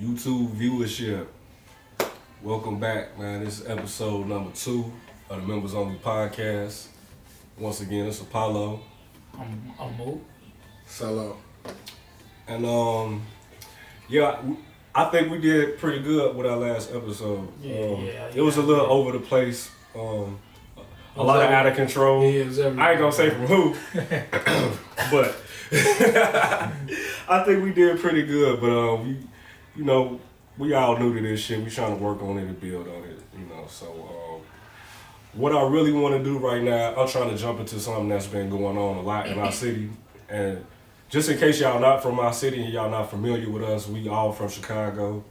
YouTube viewership. Welcome back, man. This is episode number 2 of the Members Only Podcast. Once again, it's Apollo. I'm Mo. Solo. And yeah, I think we did pretty good with our last episode. It was a little over the place. A lot of out of control. Yeah, it was I ain't gonna say from who, but I think we did pretty good. But we all new to this shit. We trying to work on it and build on it, So what I really want to do right now, I'm trying to jump into something that's been going on a lot in our city. And just in case y'all not from our city and y'all not familiar with us, we all from Chicago.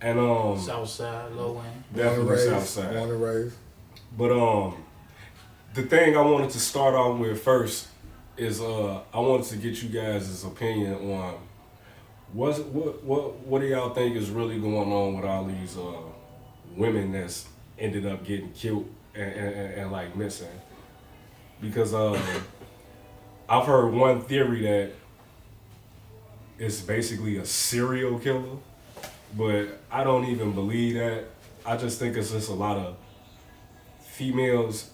And Southside, low end. definitely Southside. Born and raised. But the thing I wanted to start off with first is I wanted to get you guys' opinion on what do y'all think is really going on with all these women that's ended up getting killed and like missing? Because I've heard one theory that it's basically a serial killer, but I don't even believe that. I just think it's just a lot of females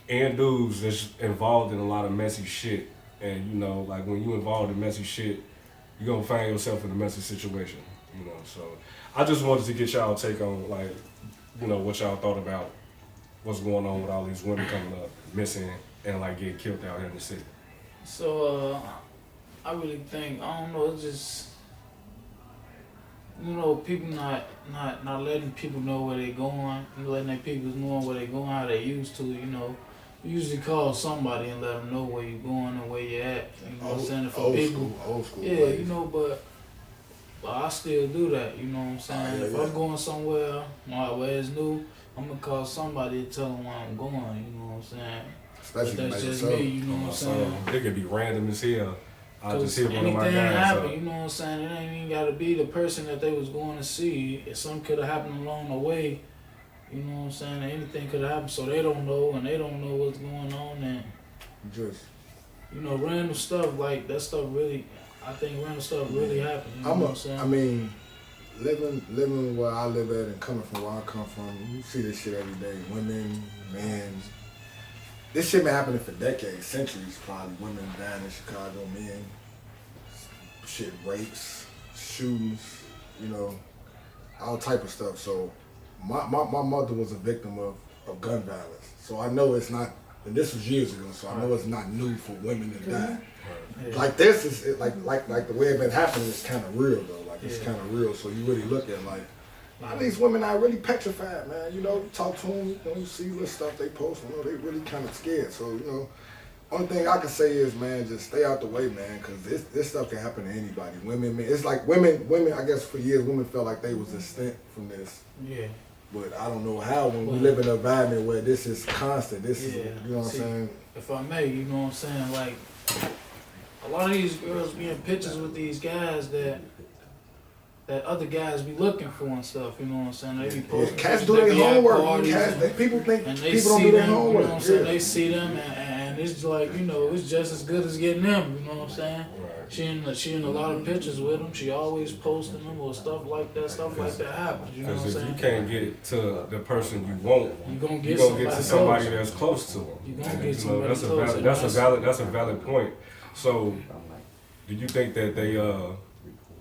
and dudes that's involved in a lot of messy shit. And like when you involved in messy shit, you're gonna find yourself in a messy situation. So I just wanted to get y'all take on what y'all thought about what's going on with all these women coming up missing and like getting killed out here in the city. So I really think, I don't know, it's just people not letting people know where they going, letting their people know where they going, how they used to, You usually call somebody and let them know where you're going and where you're at. You know what I'm saying? For people, old school. yeah, ways. But I still do that. You know what I'm saying? If I'm going somewhere where it's new, I'm gonna call somebody and tell them where I'm going. You know what I'm saying? Especially But that's just yourself. me. You know what I'm saying? It could be random as hell. I just hit one of my anything guys happen, up. you know what I'm saying? It ain't even gotta be the person that they was going to see. If something could have happened along the way, you know what I'm saying? Anything could have happened, so they don't know, and they don't know what's going on, and Just. random stuff like that stuff really. I think random stuff really happen. You know what I'm saying? I mean, living where I live at and coming from where I come from, you see this shit every day. Women, men. This shit been happening for decades, centuries probably. Women dying in Chicago, men. Shit, rapes, shootings, all type of stuff. So my mother was a victim of gun violence. So I know it's not, and this was years ago, so I know it's not new for women to die. Yeah. Like this is like the way it been happening is kind of real though. Like it's kind of real. So you really look at like a lot of these women are really petrified, man. You talk to them, you see little stuff they post. They really kind of scared. So only thing I can say is, man, just stay out the way, man, because this stuff can happen to anybody. Women, man, it's like women. I guess for years, women felt like they was distant from this. Yeah. But I don't know how when we live in an environment where this is constant. This is, you know what I'm See, saying? If I may, you know what I'm saying? Like, a lot of these girls be in pictures with these guys that other guys be looking for and stuff, you know what I'm saying? They be posting. Cats do their homework. People think and they people don't see do their them, homework. you know what I'm saying? They see them and it's like, it's just as good as getting them, you know what I'm saying? Right. She in a lot of pictures with them. She always posting them or stuff like that happens, you know what I'm Because if saying? you can't get to the person you want, You're gonna you're get gonna get to somebody close. that's close to them. You're gonna get somebody that's close. that's a valid point. So, do you think that they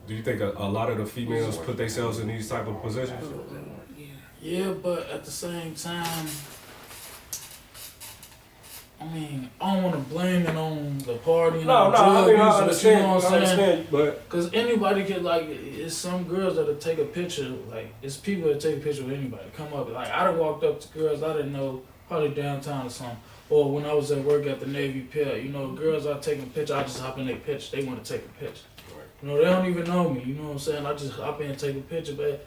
do you think a lot of the females put themselves in these type of positions? Yeah, but at the same time, I mean, I don't want to blame it on the party and No, drug I use, understand. you know what I I'm saying? understand, but Because anybody could, it's some girls that'll take a picture, it's people that take a picture with anybody. Come up, I done walked up to girls I didn't know, probably downtown or something. Or when I was at work at the Navy Pier, girls I take a picture, I just hop in their picture. They want to take a picture. They don't even know me, you know what I'm saying? I just hop in and take a picture, but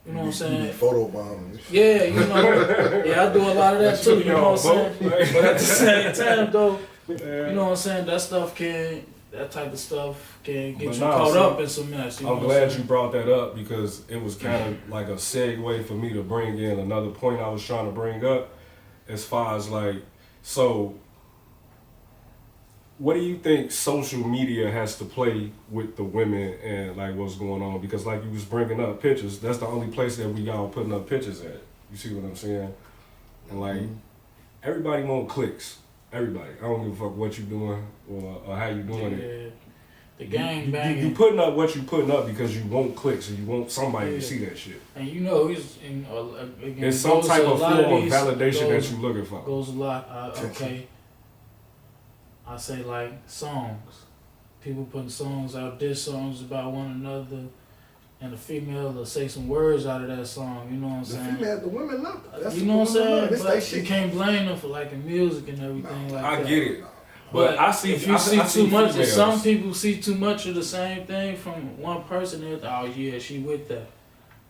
you know what I'm saying? Photo bombing. Yeah, yeah, I do a lot of that too, you know what I'm saying? But at the same time though, you know what I'm saying, that type of stuff can get caught up in some mess. I'm glad you brought that up because it was kind of like a segue for me to bring in another point I was trying to bring up as far as so what do you think social media has to play with the women and like what's going on? Because like you was bringing up pictures, that's the only place that we all putting up pictures at. You see what I'm saying? And like everybody want clicks. Everybody. I don't give a fuck what you doing or how you doing it. The gang banging. You putting up what you putting up because you want clicks and you want somebody to see that shit. And you know, he's in, again, It's some type of form of validation that you looking for. Goes a lot. Okay. I say like songs. People putting songs out, diss songs about one another, and the female will say some words out of that song. You know what I'm saying? The women love it. You know what I'm saying? But you can't blame them for liking music and everything like that. I get it. But I see if you see too much, if some people see too much of the same thing from one person, they're oh yeah, she with that.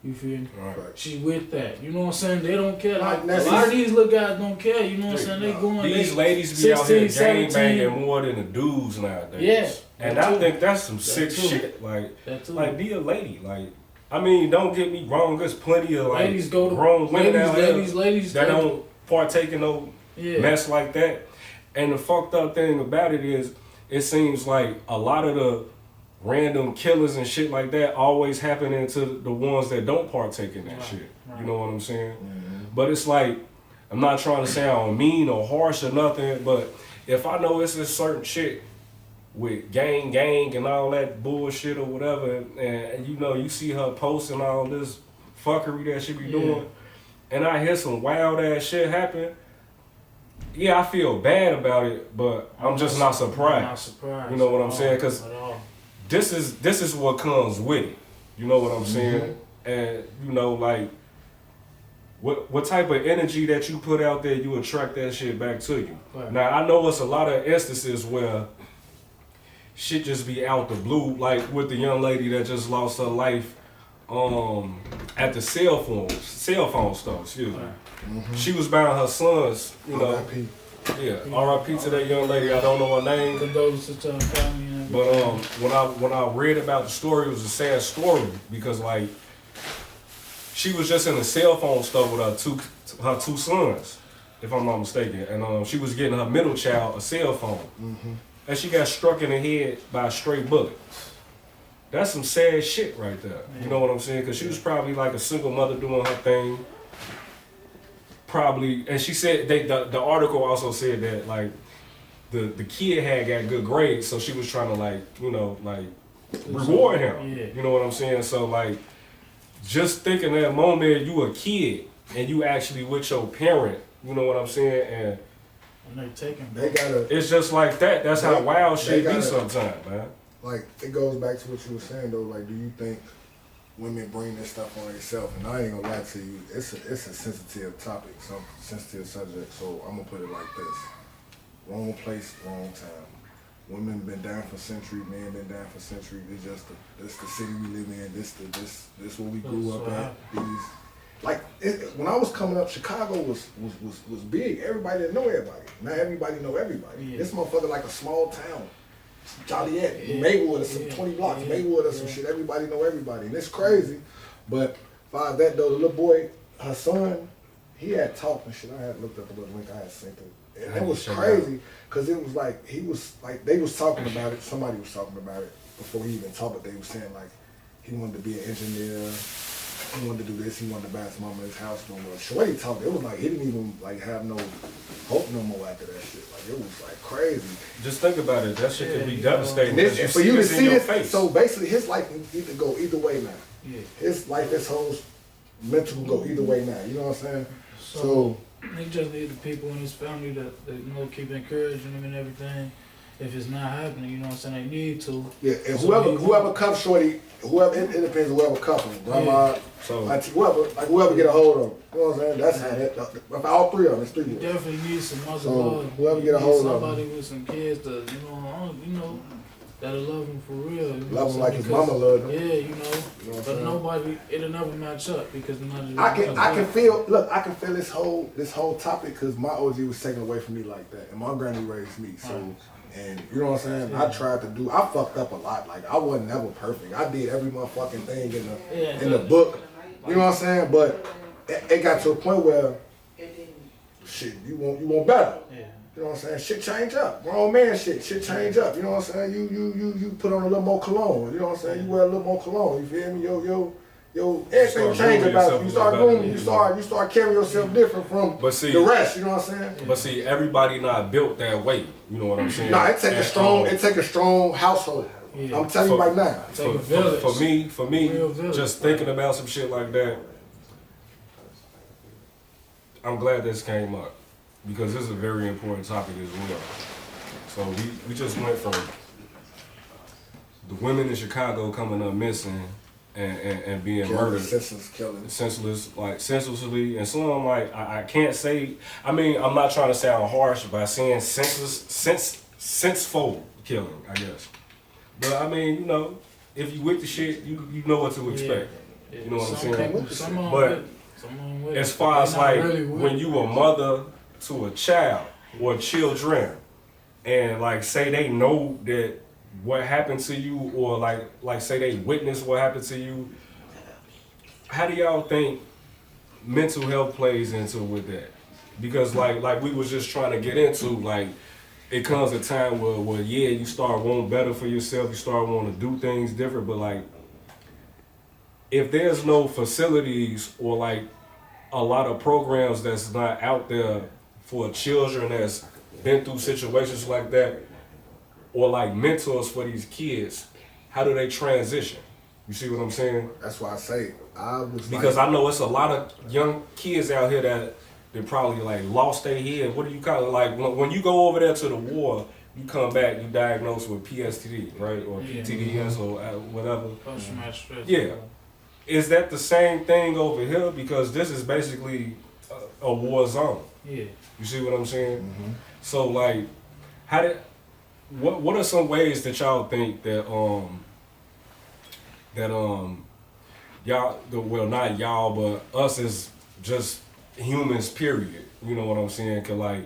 You feel me? Right. She with that. You know what I'm saying? They don't care. Like, a That's lot of these little guys don't care. You know what I'm saying? They going. These they ladies be out here 16, gang 17. banging more than the dudes nowadays. Yeah. And that I too. think that's some That sick too. shit. Like, That too. like be a lady. Like, I mean, don't get me wrong. There's plenty of like Ladies go to grown women out here ladies that don't partake in no mess like that. And the fucked up thing about it is, it seems like a lot of the random killers and shit like that always happening to the ones that don't partake in that shit. You know what I'm saying? But it's like, I'm not trying to sound mean or harsh or nothing, but if I know it's a certain shit with gang and all that bullshit or whatever, and you know, you see her posting all this fuckery that she be doing, and I hear some wild ass shit happen, yeah, I feel bad about it, but I'm just not surprised. I'm not surprised. You know what I'm saying? Because this is what comes with it. You know what I'm saying? And you know, like what type of energy that you put out there, you attract that shit back to you. Right. Now I know it's a lot of instances where shit just be out the blue, like with the young lady that just lost her life at the cell phone store. Excuse me. She was buying her sons, you know. R.I.P. Yeah, R.I.P. to that young lady. I don't know her name. Condolences to her family and But everything. when I read about the story, it was a sad story because like she was just in a cell phone store with her two sons, if I'm not mistaken, and she was getting her middle child a cell phone, and she got struck in the head by a stray bullet. That's some sad shit right there. You know what I'm saying? Because she was probably like a single mother doing her thing. Probably, and she said the article also said that like the kid had got good grades, so she was trying to like, you know, like reward him. Yeah. You know what I'm saying? So like, just thinking that moment you a kid and you actually with your parent, you know what I'm saying? And they taking. They gotta. it's just like that. That's how wild shit gotta- be sometimes, man. Like, it goes back to what you were saying though. Like, do you think women bring this stuff on themselves? And I ain't gonna lie to you, it's a sensitive topic, some sensitive subject. So I'm gonna put it like this: wrong place, wrong time. Women been down for centuries, men been down for centuries. It's just this the city we live in. This what we grew up at. When I was coming up, Chicago was big. Everybody didn't know everybody. Now everybody know everybody. Yeah. This motherfucker like a small town. Joliet, Maywood or some 20 blocks, Maywood or some shit. Everybody know everybody. And it's crazy. But by that though, the little boy, her son, he had talked and shit. I had looked up the little link, I had sent it. And it was crazy because it was like, they was talking about it, somebody was talking about it before he even talked, but they was saying like, he wanted to be an engineer, he wanted to do this, he wanted to buy his mama his house. Shorty talked, it was like, he didn't even like have no hope no more after that shit. Like, it was like crazy. Just think about it. That shit could be devastating. And for you to in see your this, face. so basically his life need to go either way now. Yeah. His life, his whole mental go either way now. You know what I'm saying? So he just need the people in his family that you know keep encouraging him and everything. If it's not happening, you know what I'm saying, they need to. Yeah, and So whoever cuffs Shorty, it depends on whoever cuffs him. Grandma, So auntie, whoever get a hold of him. You know what I'm saying? That's how that. All three of them, it's three. You definitely need some mother So, love. whoever You get a need hold of somebody with some kids to, you know, that'll love him for real. You know Love him what like I'm his saying? mama loved him. Yeah, you know. You know what I'm But saying? nobody, it'll never match up because none of I can feel this whole topic because my OG was taken away from me like that, and my granny raised me. So, and you know what I'm saying? I tried to I fucked up a lot. Like, I wasn't never perfect. I did every motherfucking thing in the book. You know what I'm saying? But it got to a point where shit, you want better. Yeah. You know what I'm saying? Shit change up. Grown man shit change up. You know what I'm saying? You put on a little more cologne. You know what I'm saying? You wear a little more cologne. You feel me? Yo, everything change about you. You start grooming. You start carrying yourself different from the rest. You know what I'm saying? But see, everybody not built that way. You know what I'm saying? Nah, it take a strong household. Yeah. I'm telling you right now. For me, just thinking about some shit like that, I'm glad this came up because this is a very important topic as well. So we just went from the women in Chicago coming up missing and being murdered, senselessly, and some like I can't say. I mean, I'm not trying to sound harsh by saying senseful killing, I guess. But I mean, you know, if you with the shit, you know what to expect. Yeah. You know what I'm saying? But as far as like when you a mother to a child or children, and like say they know that what happened to you, or like say they witnessed what happened to you, how do y'all think mental health plays into with that? Because like we was just trying to get into, like, it comes a time where yeah, you start wanting better for yourself, you start wanting to do things different, but like if there's no facilities or like a lot of programs that's not out there for children that's been through situations like that, or like mentors for these kids, how do they transition? You see what I'm saying? That's why I say because I know it's a lot of young kids out here that they probably like lost their head. What do you call it? Like when you go over there to the war, you come back, you diagnosed with PTSD, right, or PTDS or whatever. Post-traumatic stress. Yeah. Is that the same thing over here? Because this is basically a war zone. Yeah. You see what I'm saying? Mm-hmm. So like, what are some ways that y'all think that y'all, well, not y'all, but us as just humans, period, you know what I'm saying, can like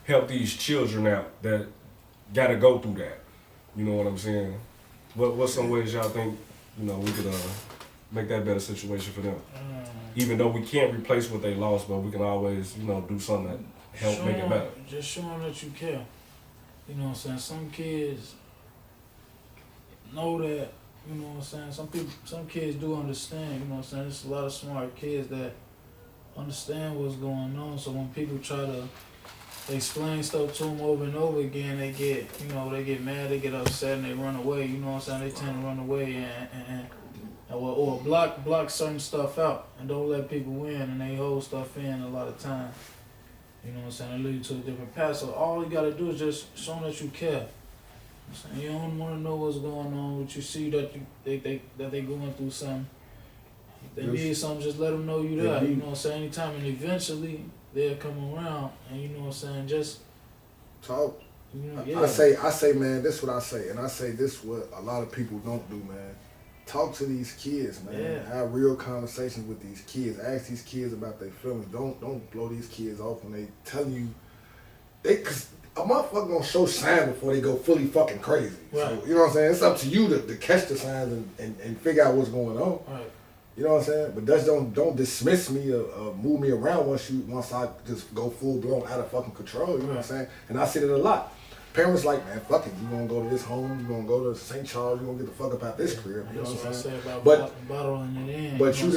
help these children out that gotta go through that, you know what I'm saying? What's some ways y'all think, you know, we could make that better situation for them? Even though we can't replace what they lost, but we can always, you know, do something that help make it better. Just show them that you care. You know what I'm saying? Some kids know that, you know what I'm saying? Some kids do understand, you know what I'm saying? There's a lot of smart kids that understand what's going on. So when people try to explain stuff to them over and over again, they get mad, they get upset, and they run away. You know what I'm saying? They tend to run away or block certain stuff out and don't let people win, and they hold stuff in a lot of times. You know what I'm saying? It leads to a different path. So all you gotta do is just show them that you care. You don't want to know what's going on, but you see that they going through something. If they need something, just let them know you there. You know what I'm saying? Anytime, and eventually they'll come around, and you know what I'm saying? Just talk. You know, yeah. I say, man, this is what I say, and I say this what a lot of people don't do, man. Talk to these kids, man. Yeah. Have real conversations with these kids. Ask these kids about their feelings. Don't blow these kids off when they tell you cause a motherfucker gonna show signs before they go fully fucking crazy. Right. So, you know what I'm saying? It's up to you to catch the signs and figure out what's going on. Right. You know what I'm saying? But just don't dismiss me or move me around once I just go full blown out of fucking control. You know what I'm saying? And I see it a lot. Parents like, man, fuck it. You gonna go to this home? You gonna go to St. Charles? You gonna get the fuck up out this crib? You know what I'm saying? But you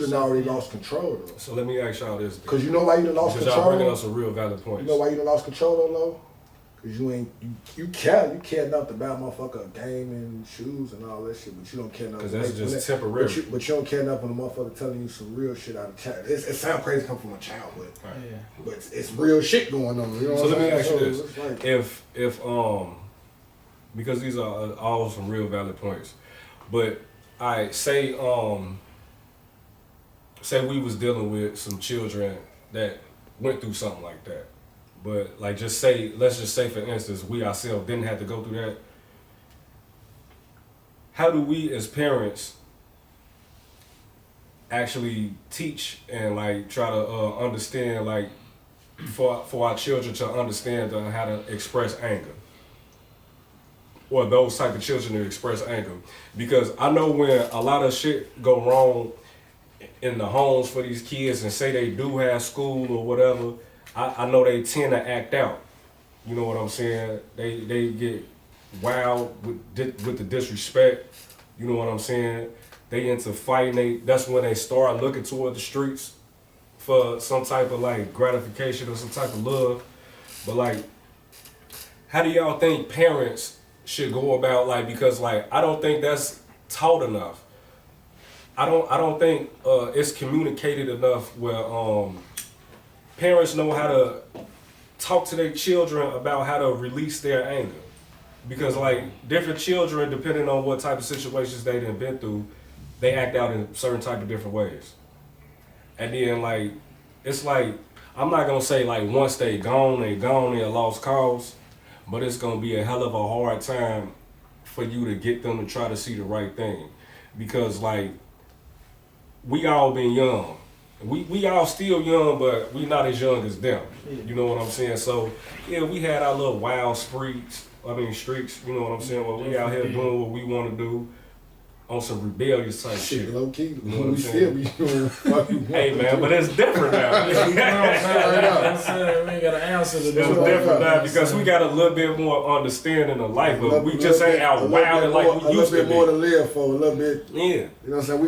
done already lost control though. So let me ask y'all this. Cause you know why you done lost control? Because y'all bringing us a real valid point. You know why you done lost control though? Cause you care enough to buy a motherfucker a game and shoes and all that shit, but you don't care enough. Cause that's just temporary. But you don't care enough when a motherfucker telling you some real shit out of child. It sounds crazy come from a childhood, right. Yeah. But it's real shit going on. You know so let me ask you this: like, if because these are all some real valid points, but I say we was dealing with some children that went through something like that. But like let's just say for instance, we ourselves didn't have to go through that. How do we as parents actually teach and like try to understand, like for our children to understand how to express anger? Or those type of children to express anger? Because I know when a lot of shit go wrong in the homes for these kids and say they do have school or whatever, I know they tend to act out. You know what I'm saying? They get wild with the disrespect. You know what I'm saying? They into fighting. That's when they start looking toward the streets for some type of like gratification or some type of love. But like, how do y'all think parents should go about like, because like I don't think that's taught enough. I don't think it's communicated enough where parents know how to talk to their children about how to release their anger. Because like different children, depending on what type of situations they done been through, they act out in certain type of different ways. And then like, it's like, I'm not gonna say like once they gone, they a lost cause, but it's gonna be a hell of a hard time for you to get them to try to see the right thing. Because like, we all been young. We all still young, but we not as young as them. You know what I'm saying? So yeah, we had our little wild streaks, you know what I'm saying? Where we out here doing what we want to do on some rebellious type shit. Low key, You know what I'm we saying? still be doing what we want. Hey man, but it's different now. We ain't got an answer to It's this. different now because we got a little bit more understanding of life, but we just ain't out wild and like we used to A little bit more to be. live for, a little bit. Yeah. You know what I'm saying?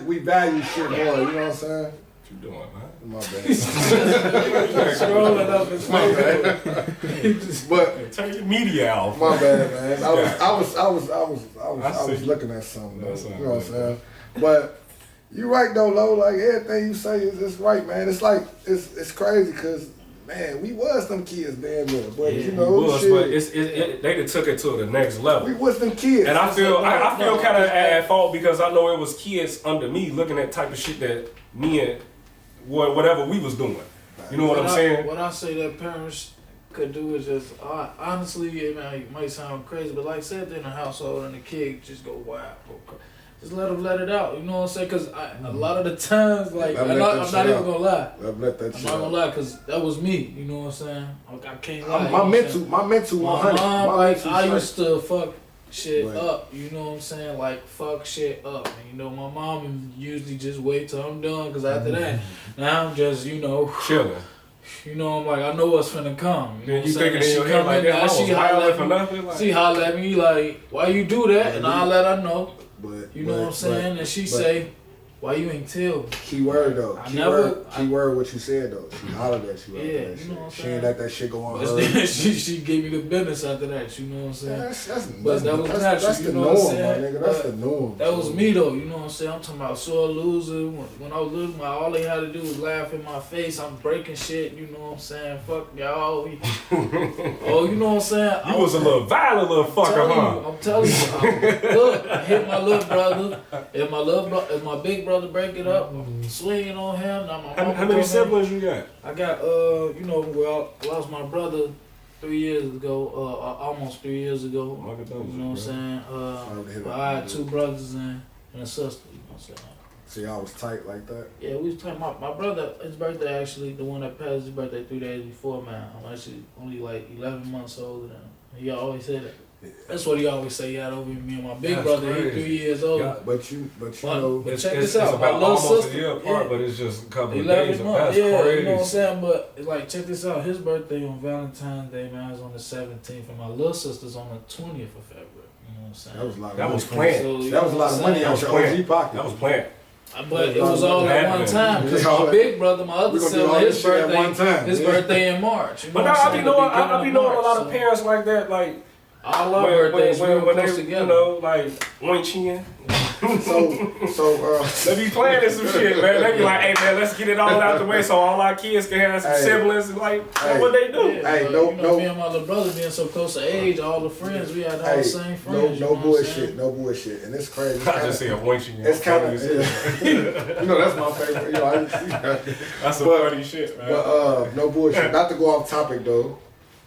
We value shit more. You know what I'm saying? What you doing, man? My bad. Scrolling up his phone. But Turn your media off. my bad, man. I was looking at something. Though, That's you know what I'm saying? But you right though, Lo. Like everything you say is right, man. It's like it's crazy because man, we was them kids damn near, but you know, shit. But they done took it to the next level. We was them kids. And I feel kind of at fault because I know it was kids under me looking at type of shit that me and whatever we was doing. You know what I'm saying? What I say that parents could do is just honestly, it might sound crazy, but like say if they're in a household and the kid just go wild, just let it out. You know what I'm saying? Because a lot of the times, like I'm not even gonna lie. I'm not gonna lie, because that was me. You know what I'm saying? Like, I can't lie. My mental 100. My mom, like I mental used to fuck shit Right. up. You know what I'm saying? Like fuck shit up. And you know my mom usually just wait till I'm done, because after that, now I'm just Chilling. You know, I'm like, I know what's finna come. You know Then what you I'm saying? thinking in She your head come like in that, there, I was she holler wilding at for me. nothing. Like, She holler at me like, why you do that? And I let her know. But You know what I'm saying? And she say, why you ain't tell me? Key word though. I Key never- word what you said though. She hollered at you. Yeah, after that you shit. know what I'm She saying? ain't let that shit go on But her. then she gave me the business after that. You know what I'm saying? But that was natural, That's you the know norm, what I'm my saying? nigga. That's But the norm. That was me though, you know what I'm saying? I'm talking about sore loser. When I was little, all they had to do was laugh in my face. I'm breaking shit, you know what I'm saying? Fuck y'all. Oh, you know what I'm saying? You was a little violent little fucker, huh? I'm telling you. Look, I hit my little brother. If my big brother break it up, I'm swinging on him. Now my mama How many siblings you got? I got, well, I lost my brother 3 years ago, almost 3 years ago. Look at You those, know what I'm saying? But I had two brothers and a sister, you know what I'm saying? So y'all was tight like that? Yeah, we was talking about my brother, his birthday actually, the one that passed his birthday 3 days before mine. I'm actually only like 11 months older than him. He always said that. That's what he always say. He had over me and my big That's brother. crazy. He 3 years older. Yeah. But you know, But It's check this out. about My little almost sister, a year apart, yeah. but it's just a couple of 11 days. months, That's yeah, crazy. you know what I'm saying? But like, check this out. His birthday on Valentine's Day, man, is on the 17th, and my little sister's on the 20th of February. You know what I'm saying? that was a lot. That of was money. planned. So, you That was a know lot what of I'm money saying? out your planned. OG pocket. That was planned. But it was all at one time because my big brother, my other We gonna do son, all his this shit at one birthday, time, his yeah. birthday in March. You know But what now I'm I be saying? knowing, The I be beginning knowing of a lot March, of parents like that, like all our birthdays real when close they, together. you know, like Wing Chin. So They be planning some shit, man. They be like, hey man, let's get it all out the way so all our kids can have some Hey. siblings and like Hey. that's what they do. Yeah, Hey, but, no- you know, no- me and my little brother being so close to age, all the friends, we had all hey, the same friends. no bullshit, no bullshit, and it's crazy. I just see a Wing Chin. It's kind of, you know, that's my favorite. You know, That's some but- funny shit, man. but no bullshit. Not to go off topic though,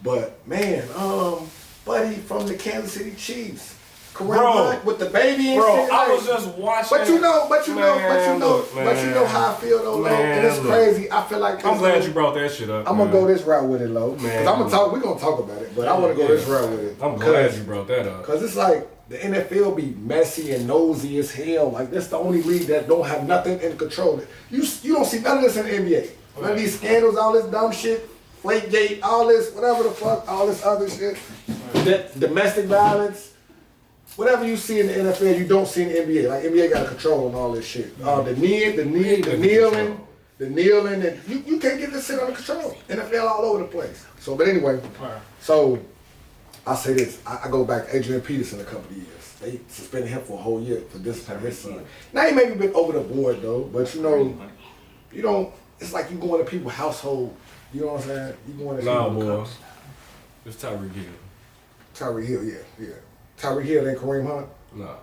but man, buddy from the Kansas City Chiefs, Kareem Bro. Hunt with the baby and Bro, shit. I like- was just watching. But you know, Man, look, but you know how I feel though, Lo, and it's Man, look. crazy. I feel like I'm it's glad Lo, you brought that shit up. I'm gonna man. go this route with it, Lo. Cause Man. I'm gonna talk. We're gonna talk about it, but I want to go this route with it. I'm glad you brought that up. Cause it's like the NFL be messy and nosy as hell. Like this the only league that don't have nothing in control. You don't see none of this in the NBA. None of these scandals, all this dumb shit. Flakegate, all this, whatever the fuck, all this other shit. That domestic violence, whatever you see in the NFL, you don't see in the NBA. Like NBA got control on all this shit. The kneeling, and you can't get this shit under control. NFL all over the place. So, but anyway, so I say this. I go back to Adrian Peterson a couple of years. They suspended him for a whole year for disciplining his son. Now he may be a bit over the board though, but you don't. It's like you going to people's household. You know what I'm saying? You going to boy. It's Tyreek Hill. Tyreek Hill, yeah. Tyreek Hill ain't Kareem Hunt. No.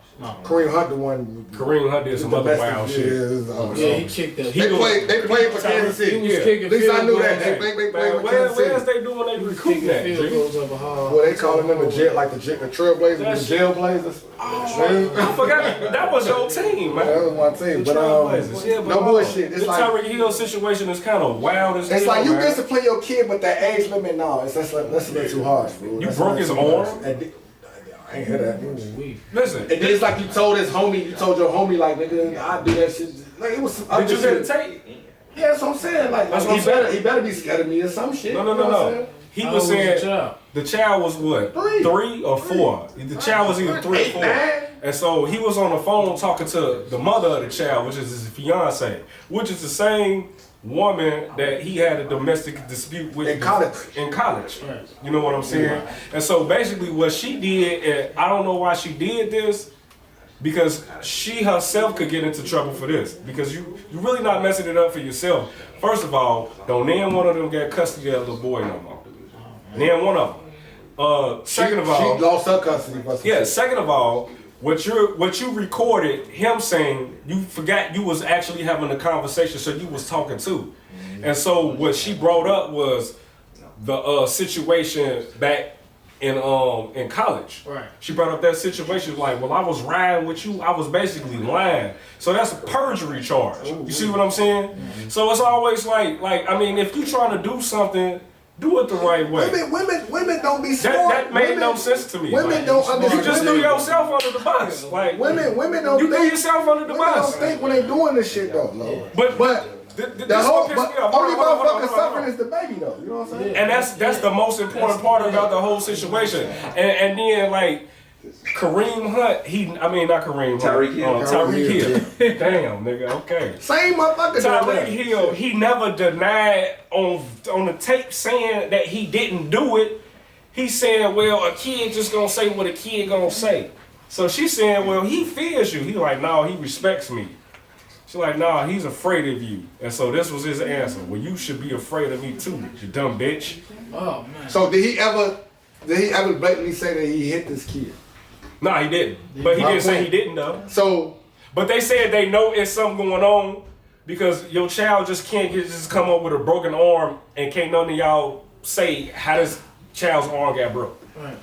Kareem Hunt the one. Kareem Hunt did some other wild shit. Yeah, he kicked that. They played for Kansas City. He was kicking At least I knew that. field They played Man, for Kansas where else City. they doing they goals. recruiting Kicking that? field G? goals up a hard. Well, they calling them the Trailblazers, the Jailblazers. I forgot that was your team, man. That was my team, but no bullshit. It's the like Tyreek Hill situation is kind of wild as hell. it's like you man. discipline your kid, but that age limit, no, that's a little too harsh, bro. You broke his arm? I ain't hear that. Listen, And then it's like you told your homie, like, nigga, I do that shit. Like, it was some did other you shit. hesitate? Yeah, that's what I'm saying. Like, That's what I'm saying. he better be scared of me or some shit. No. You know what I'm saying? He How was old was saying the child? the child was what? 3 or 4. The child was either 3 or 4. 9. And so he was on the phone talking to the mother of the child, which is his fiance, which is the same woman that he had a domestic dispute with In college. Right. You know what I'm saying? And so basically what she did, and I don't know why she did this, because she herself could get into trouble for this. Because you really not messing it up for yourself. First of all, don't none one of them get custody of the little boy no more. None one of them. Second of all, she lost her custody. yeah. Second of all, what you recorded him saying, you forgot you was actually having a conversation, so you was talking too. And so what she brought up was the situation back in college. Right. She brought up that situation like, well, I was riding with you. I was basically lying. So that's a perjury charge. You see what I'm saying? So it's always like I mean, if you trying to do something, do it the right way. Women don't be smart. That made no sense to me. Women don't understand. You just threw yourself under the bus. Like Women don't. you threw think, yourself under the women bus. don't think when they doing this shit though. No. But The whole only motherfucker suffering is the baby though. You know what I'm saying? And that's the most important part about the whole situation. And then like Kareem Hunt, not Kareem Hunt. Tyreek Hill. Tyreek Hill. Damn, nigga, okay. Same motherfucker. Tyreek Hill, he never denied on the tape saying that he didn't do it. He's saying, well, a kid just gonna say what a kid gonna say. So she's saying, well, he fears you. He like, no, he respects me. She's like, nah, he's afraid of you. And so this was his answer. Well, you should be afraid of me too, you dumb bitch. Oh man. So did he ever blatantly say that he hit this kid? Nah, he didn't. But he didn't say he didn't though. So But they said they know it's something going on because your child just can't just come up with a broken arm and can't none of y'all say how this child's arm got broke. Right.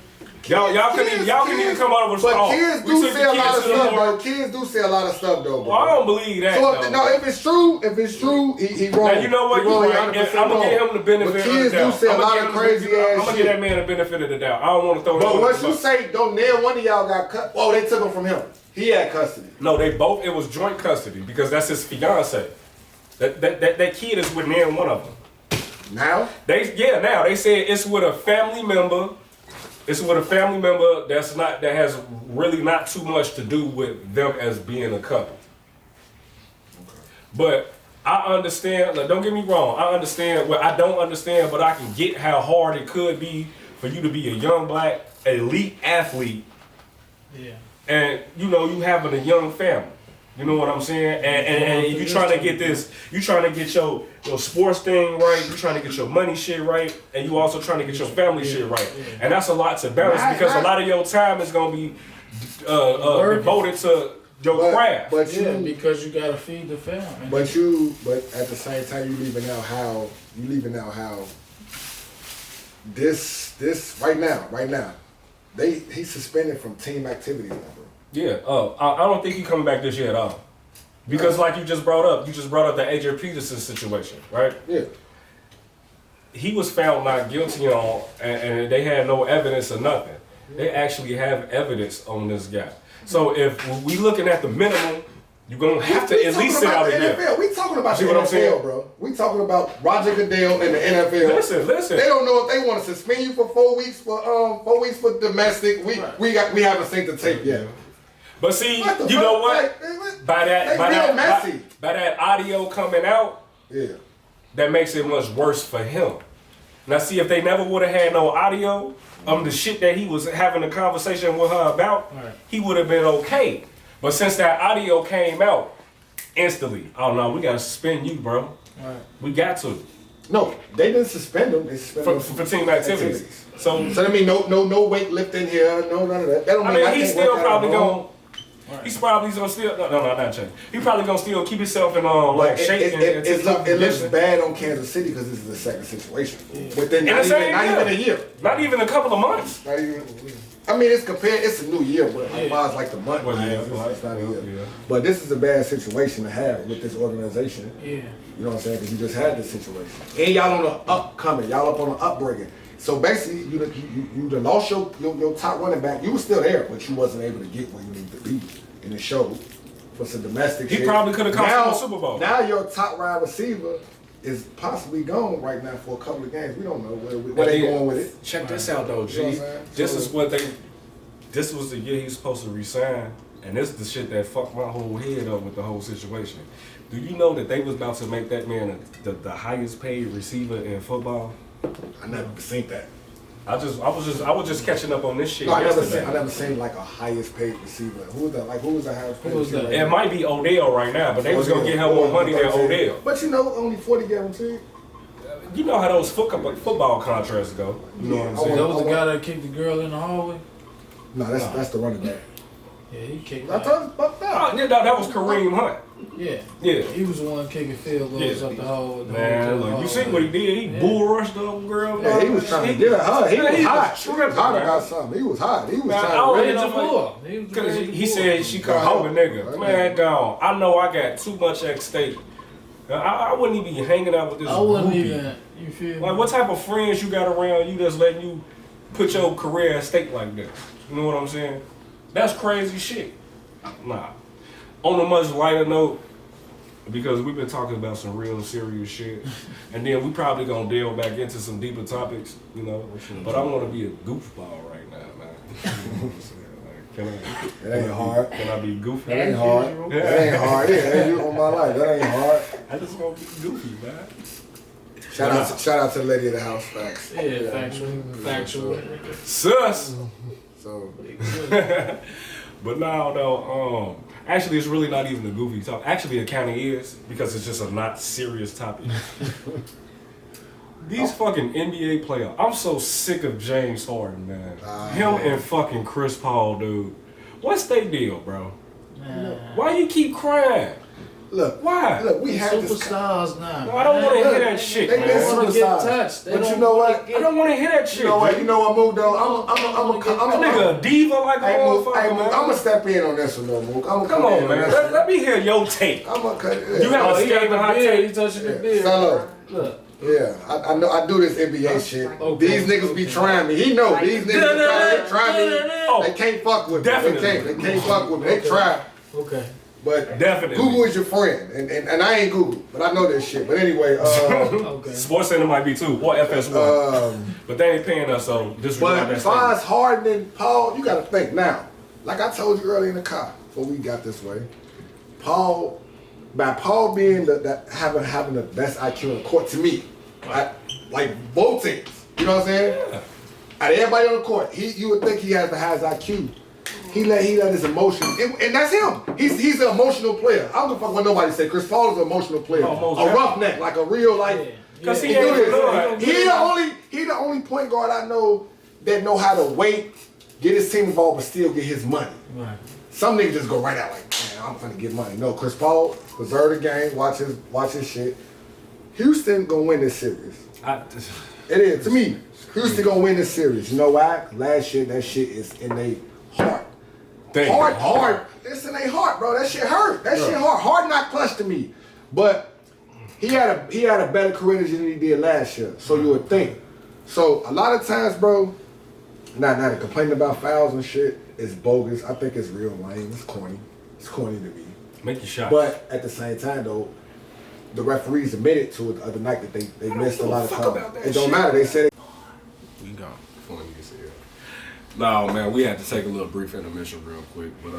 Y'all couldn't even come up with a But kids do say a lot of stuff though. Kids do say a lot of stuff though. Well, I don't believe that. So though. no, if it's true, he wrong. Now you know what? He wrong, You're right. 100% I'm gonna give him the benefit But of the kids doubt. do say a lot of crazy ass I'm gonna give that man the benefit of the doubt. I don't want to throw him. But under once the you bus. say don't nail one of y'all got cut, oh, they took him from him. He had custody. No, they both. It was joint custody because that's his fiance. That kid is with near one of them. Now? Now they said it's with a family member. It's with a family member that has really not too much to do with them as being a couple. But I understand. Like, don't get me wrong. I understand. Well, I don't understand, but I can get how hard it could be for you to be a young black elite athlete, Yeah. and you having a young family. You know what I'm saying? And you trying to get this, you trying to get your sports thing right, you trying to get your money shit right, and you also trying to get your family shit right. And that's a lot to balance because a lot of your time is gonna be devoted to your craft. But because you gotta feed the family. But at the same time you leaving out how this right now, he's suspended from team activities now, bro. Yeah, I don't think he's coming back this year at all. Because like you just brought up the Adrian Peterson situation, right? Yeah. He was found not guilty on, and they had no evidence or nothing. They actually have evidence on this guy. So if we looking at the minimum You're gonna have to at least sit out a year. NFL. We talking about See the what I'm saying? NFL, bro. We talking about Roger Goodell and the NFL. Listen. They don't know if they want to suspend you for 4 weeks for domestic. We haven't seen the tape yet. But see, What the you know fuck? what? By that audio coming out, Yeah. that makes it much worse for him. Now, see, if they never would have had no audio the shit that he was having a conversation with her about, he would have been okay. But since that audio came out, instantly, oh no, we gotta suspend you, bro. We got to. No, they didn't suspend him. They suspended him For team activities. So that mean no weightlifting here, no none of that. That don't mean he's can't still work out probably at home. gonna. He's probably gonna still not change. He probably gonna still keep himself in shape. It looks bad on Kansas City because this is the second situation. Within not even a year. Not even a couple of months. Not even. I mean, it's a new year, but as far as like the month, it's not a year. Yeah. But this is a bad situation to have with this organization. Yeah. You know what I'm saying? Because you just had this situation, and y'all on the upcoming, y'all up on the upbringing. So basically, you done lost your top running back. You were still there, but you wasn't able to get where you needed to be in the show for some domestic shit. He probably could have come to the Super Bowl. Now your top wide receiver is possibly gone right now for a couple of games. We don't know where they going with it. Check this out though, G. You know what I'm saying? This was the year he's supposed to resign, and this is the shit that fucked my whole head up with the whole situation. Do you know that they was about to make that man the highest paid receiver in football? I never seen that. I was just catching up on this shit. No, I yesterday. never seen like a highest paid receiver. Who was the highest paid receiver? It might be Odell right now, but they was gonna get him more money than Odell. But you know, only 40 guaranteed. You know how those football contracts go. You know what I'm saying? That was the guy that kicked the girl in the hallway? No, that's the running back. Yeah, he kicked I told you about that. Oh, yeah, no, that was Kareem Hunt. Yeah. Yeah. He was the one kicking field goals up the hole. Man, look, you see what he did? He bull rushed the old girl. Yeah, he was trying to get her. He was hot. He was Hot about something. He was hot. He was Man, trying to Hit raise the up. floor. Because he said she could hold a nigga. Man, gone. I know I got too much at stake. I wouldn't even be hanging out with this I wouldn't groupie. even, you feel me? Like, what type of friends you got around you that's letting you put your career at stake like this? You know what I'm saying? That's crazy shit. Nah. On a much lighter note, because we've been talking about some real serious shit, and then we probably gonna delve back into some deeper topics, you know. But I want to be a goofball right now, man. You know what I'm saying? Like, It ain't hard. Can I be goofy? That ain't hard. That ain't hard. That ain't on my life. That ain't hard. I just want to be goofy, man. Shout out to the lady of the house. Facts. Yeah, factual. Sus. So But now though, actually it's really not even a goofy talk. Actually it kind of is, because it's just a not serious topic. These fucking NBA players, I'm so sick of James Harden, man. Him and fucking Chris Paul, dude. What's their deal, bro? Why you keep crying? look, Why? Look, we had this. Superstars now. No, I don't want to hear that shit, They man. been don't wanna get superstars. touched. They But you don't know wanna what? get- I don't want to hear that shit. You know what? You know what, Mook, though? That nigga a diva like a motherfucker, man. I'm gonna step in on this one, though, Mook. Come on, man. Let me hear your take. I'm gonna cut it. You have Oh, a he got skating the hot beard. take. He touching the Yeah. beard. Solo. Look. Yeah, I know. I do this NBA shit. Okay. These niggas be trying me. He know these niggas be trying me. Oh, They can't fuck with me. definitely. They can't fuck with me. They try. Okay. But Definitely. Google is your friend, and I ain't Google, but I know this shit. But anyway, Okay. Sports Center might be too, or FS1. But they ain't paying us, so disregard but that as far statement. as Harden and Paul, you got to think now. Like I told you earlier in the car before we got this way, Paul being having the best IQ in the court to me, like both teams. You know what I'm saying? Yeah. Out of everybody on the court, you would think he has the highest IQ. He let his emotions, and that's him. He's an emotional player. I don't give a fuck what nobody say. Chris Paul is an emotional player, Almost a roughneck, like a real Because he he do ain't this. good. He the only point guard I know that know how to wait, get his team involved, but still get his money. Right. Some niggas just go right out like, man, I'm finna get money. No, Chris Paul preserve the game, watch his shit. Houston gonna win this series. It is to me. Houston gonna win this series. You know why? Last year that shit is in their heart. Hard. It's in their heart, bro. That shit hurt. That shit hard. Hard not clutch to me. But he had a better career than he did last year. So you would think. So a lot of times, bro, not complaining about fouls and shit is bogus. I think it's real lame. It's corny. It's corny to me. Make your shots. But at the same time, though, the referees admitted to it the other night that they missed a lot of calls. It don't matter. They said We gone before you get here. No, man, we had to take a little brief intermission real quick, but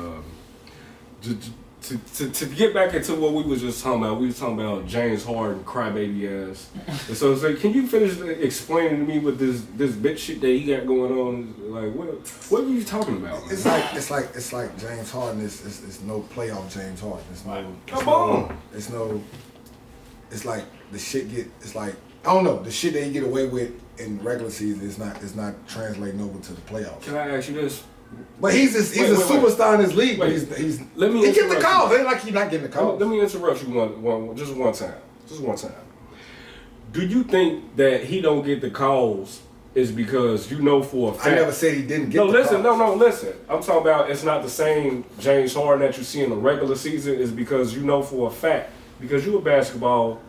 to get back into what we was just talking about, we was talking about James Harden, crybaby ass. And so can you finish explaining to me what this bitch shit that he got going on? Like, what are you talking about? Man? it's like James Harden is no playoff James Harden. It's like the shit it's like I don't know, the shit that he get away with in regular season is not translating over to the playoffs. Can I ask you this? But he's a superstar in this league. But he's let me he get the interrupt calls. you. It ain't like he's not getting the calls. Let me interrupt you one time. Do you think that he don't get the calls is because you know for a fact? I never said he didn't get the calls. Listen. I'm talking about it's not the same James Harden that you see in the regular season. Is because you know for a fact, because you a basketball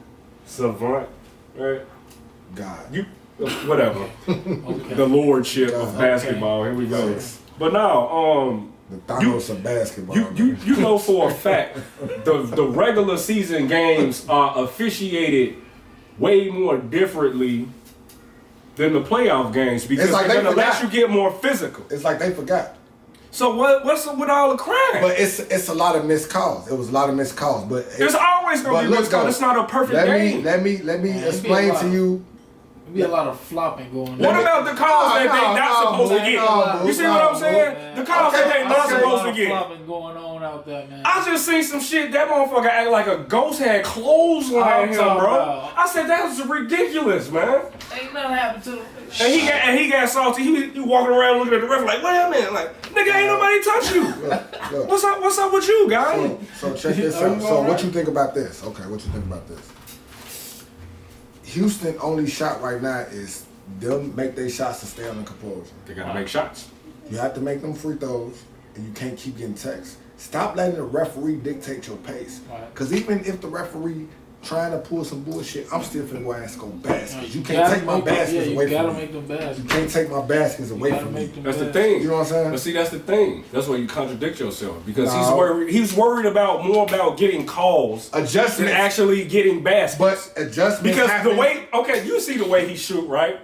savant, right? God. You whatever. Okay. The lordship of basketball. Here we go. But now, the Thanos of basketball. You know for a fact the regular season games are officiated way more differently than the playoff games because like they're gonna let you get more physical. It's like they forgot. So what's up with all the crying? But it's a lot of missed calls. It was a lot of missed calls. But there's always gonna be missed calls. It's not a perfect game. Let me explain to you. Be a lot of flopping going on. What about the calls that they not supposed to get? You see what I'm saying? The calls that they not supposed to get. Flopping going on out there, man. I just seen some shit. That motherfucker act like a ghost had clothes on him, bro. I said that was ridiculous, man. Ain't nothing happened to him. And he got salty. He walking around looking at the ref like, wait a minute, like nigga, ain't nobody touch you. Look. What's up with you, guy? So check this out. So what you think about this? Okay, what you think about this? Houston only shot right now is them make their shots to stay on the composure. They gotta make shots. You have to make them free throws, and you can't keep getting texts. Stop letting the referee dictate your pace. Because even if the referee trying to pull some bullshit, I'm still finna go ask go baskets. You can't take my baskets away from me. You gotta make them baskets. You can't take my baskets away from me. That's the thing. You know what I'm saying? But see, that's the thing. That's why you contradict yourself because he's worried about more about getting calls than actually getting baskets. But adjustments because happen. the way you see the way he shoot, right?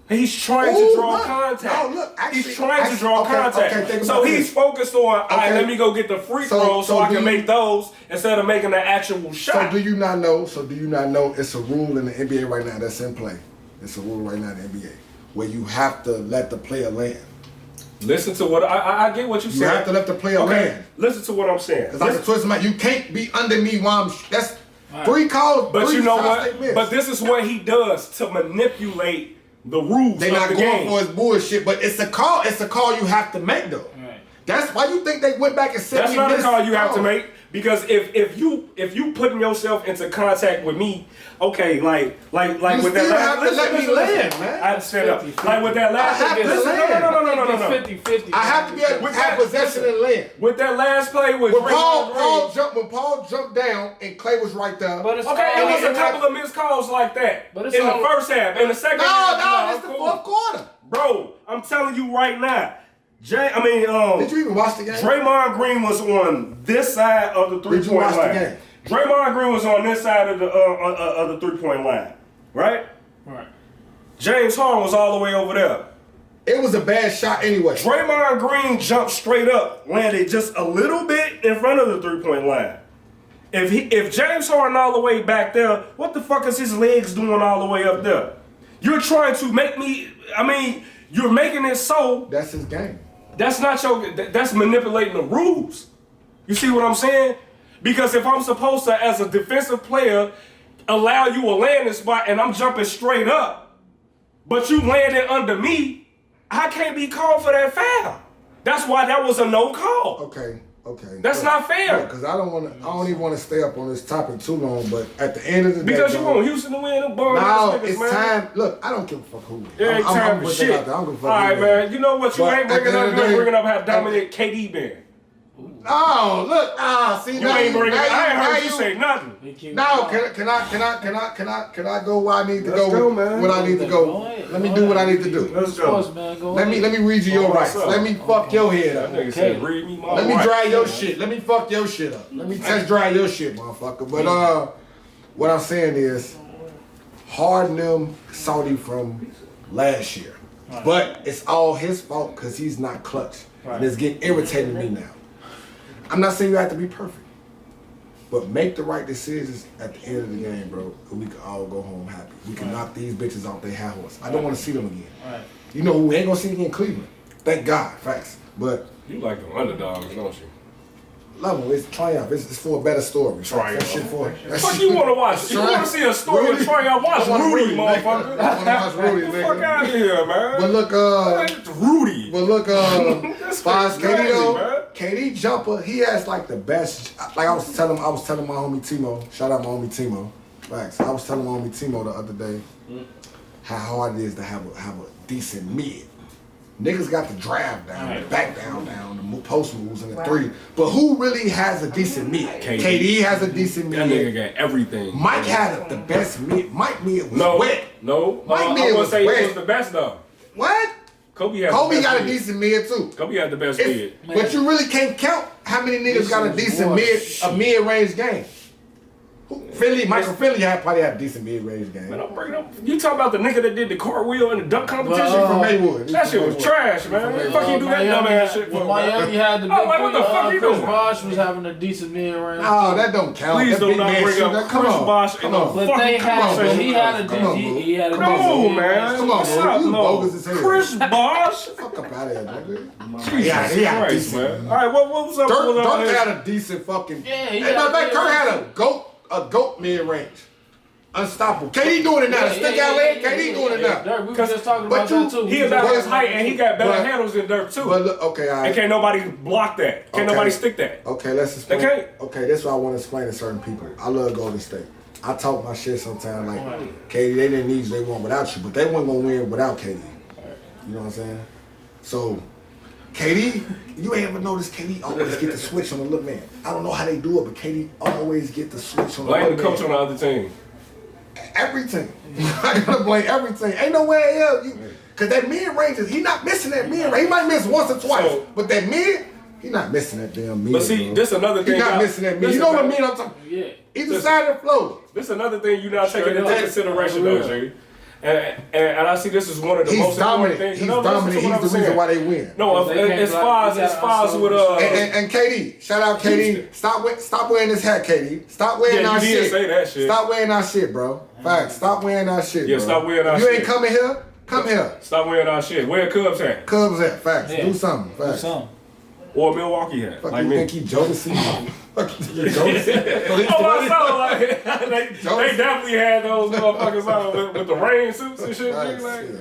He's trying to draw contact. He's trying to draw contact. So he's focused on, all right, let me go get the free throws so I can make those instead of making the actual shot. So do you not know it's a rule in the NBA right now that's in play? It's a rule right now in the NBA where you have to let the player land. Listen to what I get what you said. You have to let the player land. Listen to what I'm saying. It's like a twist of my. You can't be under me while that's three calls. But you know what? But this is what he does to manipulate the rules. They're not going for his bullshit, but it's a call. It's a call you have to make though. Right. That's why you think they went back and said that's not a call you have to make because if you putting yourself into contact with me, okay, like you with that last, have to let me land, man. I understand that. Like with that last, I have to land. No. 50-50. I have to be able to have possession and land. With that last play with when Paul jumped down and Clay was right there. But it's it was a couple of missed calls like that in the first half. In the second half, no, it's the fourth quarter. Bro, I'm telling you right now. Did you even watch the game? Draymond Green was on this side of the 3-point line. The game? Draymond Green was on this side of the 3-point line, right? Right. James Harden was all the way over there. It was a bad shot anyway. Draymond Green jumped straight up, landed just a little bit in front of the 3-point line. If James Harden all the way back there, what the fuck is his legs doing all the way up there? You're trying to make me. You're making it so. That's his game. That's not your. That's manipulating the rules. You see what I'm saying? Because if I'm supposed to, as a defensive player, allow you a landing spot and I'm jumping straight up, but you landed under me, I can't be called for that foul. That's why that was a no call. Okay. That's not fair. Because I don't even want to stay up on this topic too long. But at the end of the day, because you want Houston to win, it's time. Look, I don't give a fuck who. It ain't time for shit. All right, man. You know what? You ain't bringing up how dominant KD been. Oh, look, see, You now ain't bringing. now I ain't now heard you say nothing. They keep No, going. can I go where I need to Let's go, man. What I need to Go go. ahead, Let me go do what I ahead. need to do. Let's Sports, go. man. Go Let me ahead. read you your what's rights. up? Let me fuck your head That up. nigga Okay. said, read me my Let me rights." dry your shit. Let me fuck your shit up. Let me test dry your shit, motherfucker. But what I'm saying is, Harden them Saudi from last year, Right. but it's all his fault because he's not clutch, Right. and it's getting irritating me now. I'm not saying you have to be perfect, but make the right decisions at the end of the game, bro. And we can all go home happy. We can knock these bitches off their high horse. I don't want to see them again. Right. You know who we ain't gonna see again? In Cleveland. Thank God, facts. But You like the underdogs, don't you? love them. It's triumph. It's for a better story. Triumph. That shit for. That Fuck shit- you want to watch? You want to see a story of Rudy. Triumph? Watch I wanna Rudy, nigga. motherfucker. I wanna watch Rudy, Get the fuck nigga. out of here, man. But look, It's Rudy. But look, That's Spies crazy, KD though, man. KD jumper, he has like the best. Like I was telling my homie Timo, shout out my homie Timo. Facts. I was telling my homie Timo the other day how hard it is to have a decent mid. Niggas got the drive down, the back down, the post moves and the three. But who really has a decent mid? KD. KD has a decent That nigga mid. got everything. Mike had the best mid. Mike mid was No, wet. no. Mike I Mid wouldn't was say he wet. was the best though. What? Kobe had. Kobe the best got a mid. decent mid too. Kobe had the best If- mid. But you really can't count how many niggas got a decent mid-range game. Michael Philly probably had a decent mid-range game. Man, I'm bringing up. You talking about the nigga that did the cartwheel in the dunk competition? From Maywood. That shit was trash, man. What the fuck you do that dumb ass shit for? When Miami had the big I'm like, what the fuck you Chris doing? Bosh was having a decent mid-range. Oh, that don't count. Please That do big not man bring shit, up that- come Chris on. Bosh Come in the on. But fucking they had, conversation. but he had a Come on, he had a Come decent on, mid-range. man. Come on, What's bro. up, You no? bogus as hell. Chris Bosh? Fuck up out of here, nigga. Jesus he had Christ, decent, man. All right, what was up? Dirk with had a decent fucking. Yeah, he Hey, had matter of fact, a Dirk had a goat mid-range. Unstoppable. KD doing it now. The stick out leg, KD doing it now. Dirk, we were just talking But about that too. He about his height and he got better But- handles than Dirk too. But look, okay, all And right. can't nobody block that. Can't Okay. nobody stick that. Okay, let's explain. They can't. Okay, that's what I want to explain to certain people. I love Golden State. I talk my shit sometimes like, KD, they didn't need you, they won without you, but they weren't gonna win without KD. You know what I'm saying? So, KD, you ain't ever noticed KD always get the switch on the little man. I don't know how they do it, but KD always get the switch on the Blame little the coach man. on the other team. Everything. I gotta blame everything. Ain't nowhere else. Cause that mid range is he not missing that mid range. He might miss once or twice, So- but that mid, he not missing that damn mid. But see, bro. this another thing. He not y'all- missing that mid. You listen, know what I man. mean? I'm talking. Yeah. Either Listen. side of the floor. This is another thing you're not taking Straight into up. consideration, For though, real. G. And I see this is one of the He's most important dominant. things. He's No, listen to dominant. what He's I'm the reason saying. why they win. No, They can't as block- far you as gotta far as also with respect. And KD, shout out KD. Houston. Stop wearing this hat, KD. Stop wearing Yeah, our you did shit. say that shit. Stop wearing our shit, bro. Facts. Stop wearing our shit. Yeah, bro. stop wearing our you shit. ain't coming here. Come here. Stop wearing our shit. Where Cubs hat Cubs hat. Facts. Yeah. Do something. Do Facts. something. or Milwaukee hat, Fuck like you me. think he Jodeci? Fuck you think Jodeci? Oh, I saw like they definitely had those motherfuckers on with the rain suits and shit. Facts, Like, yeah.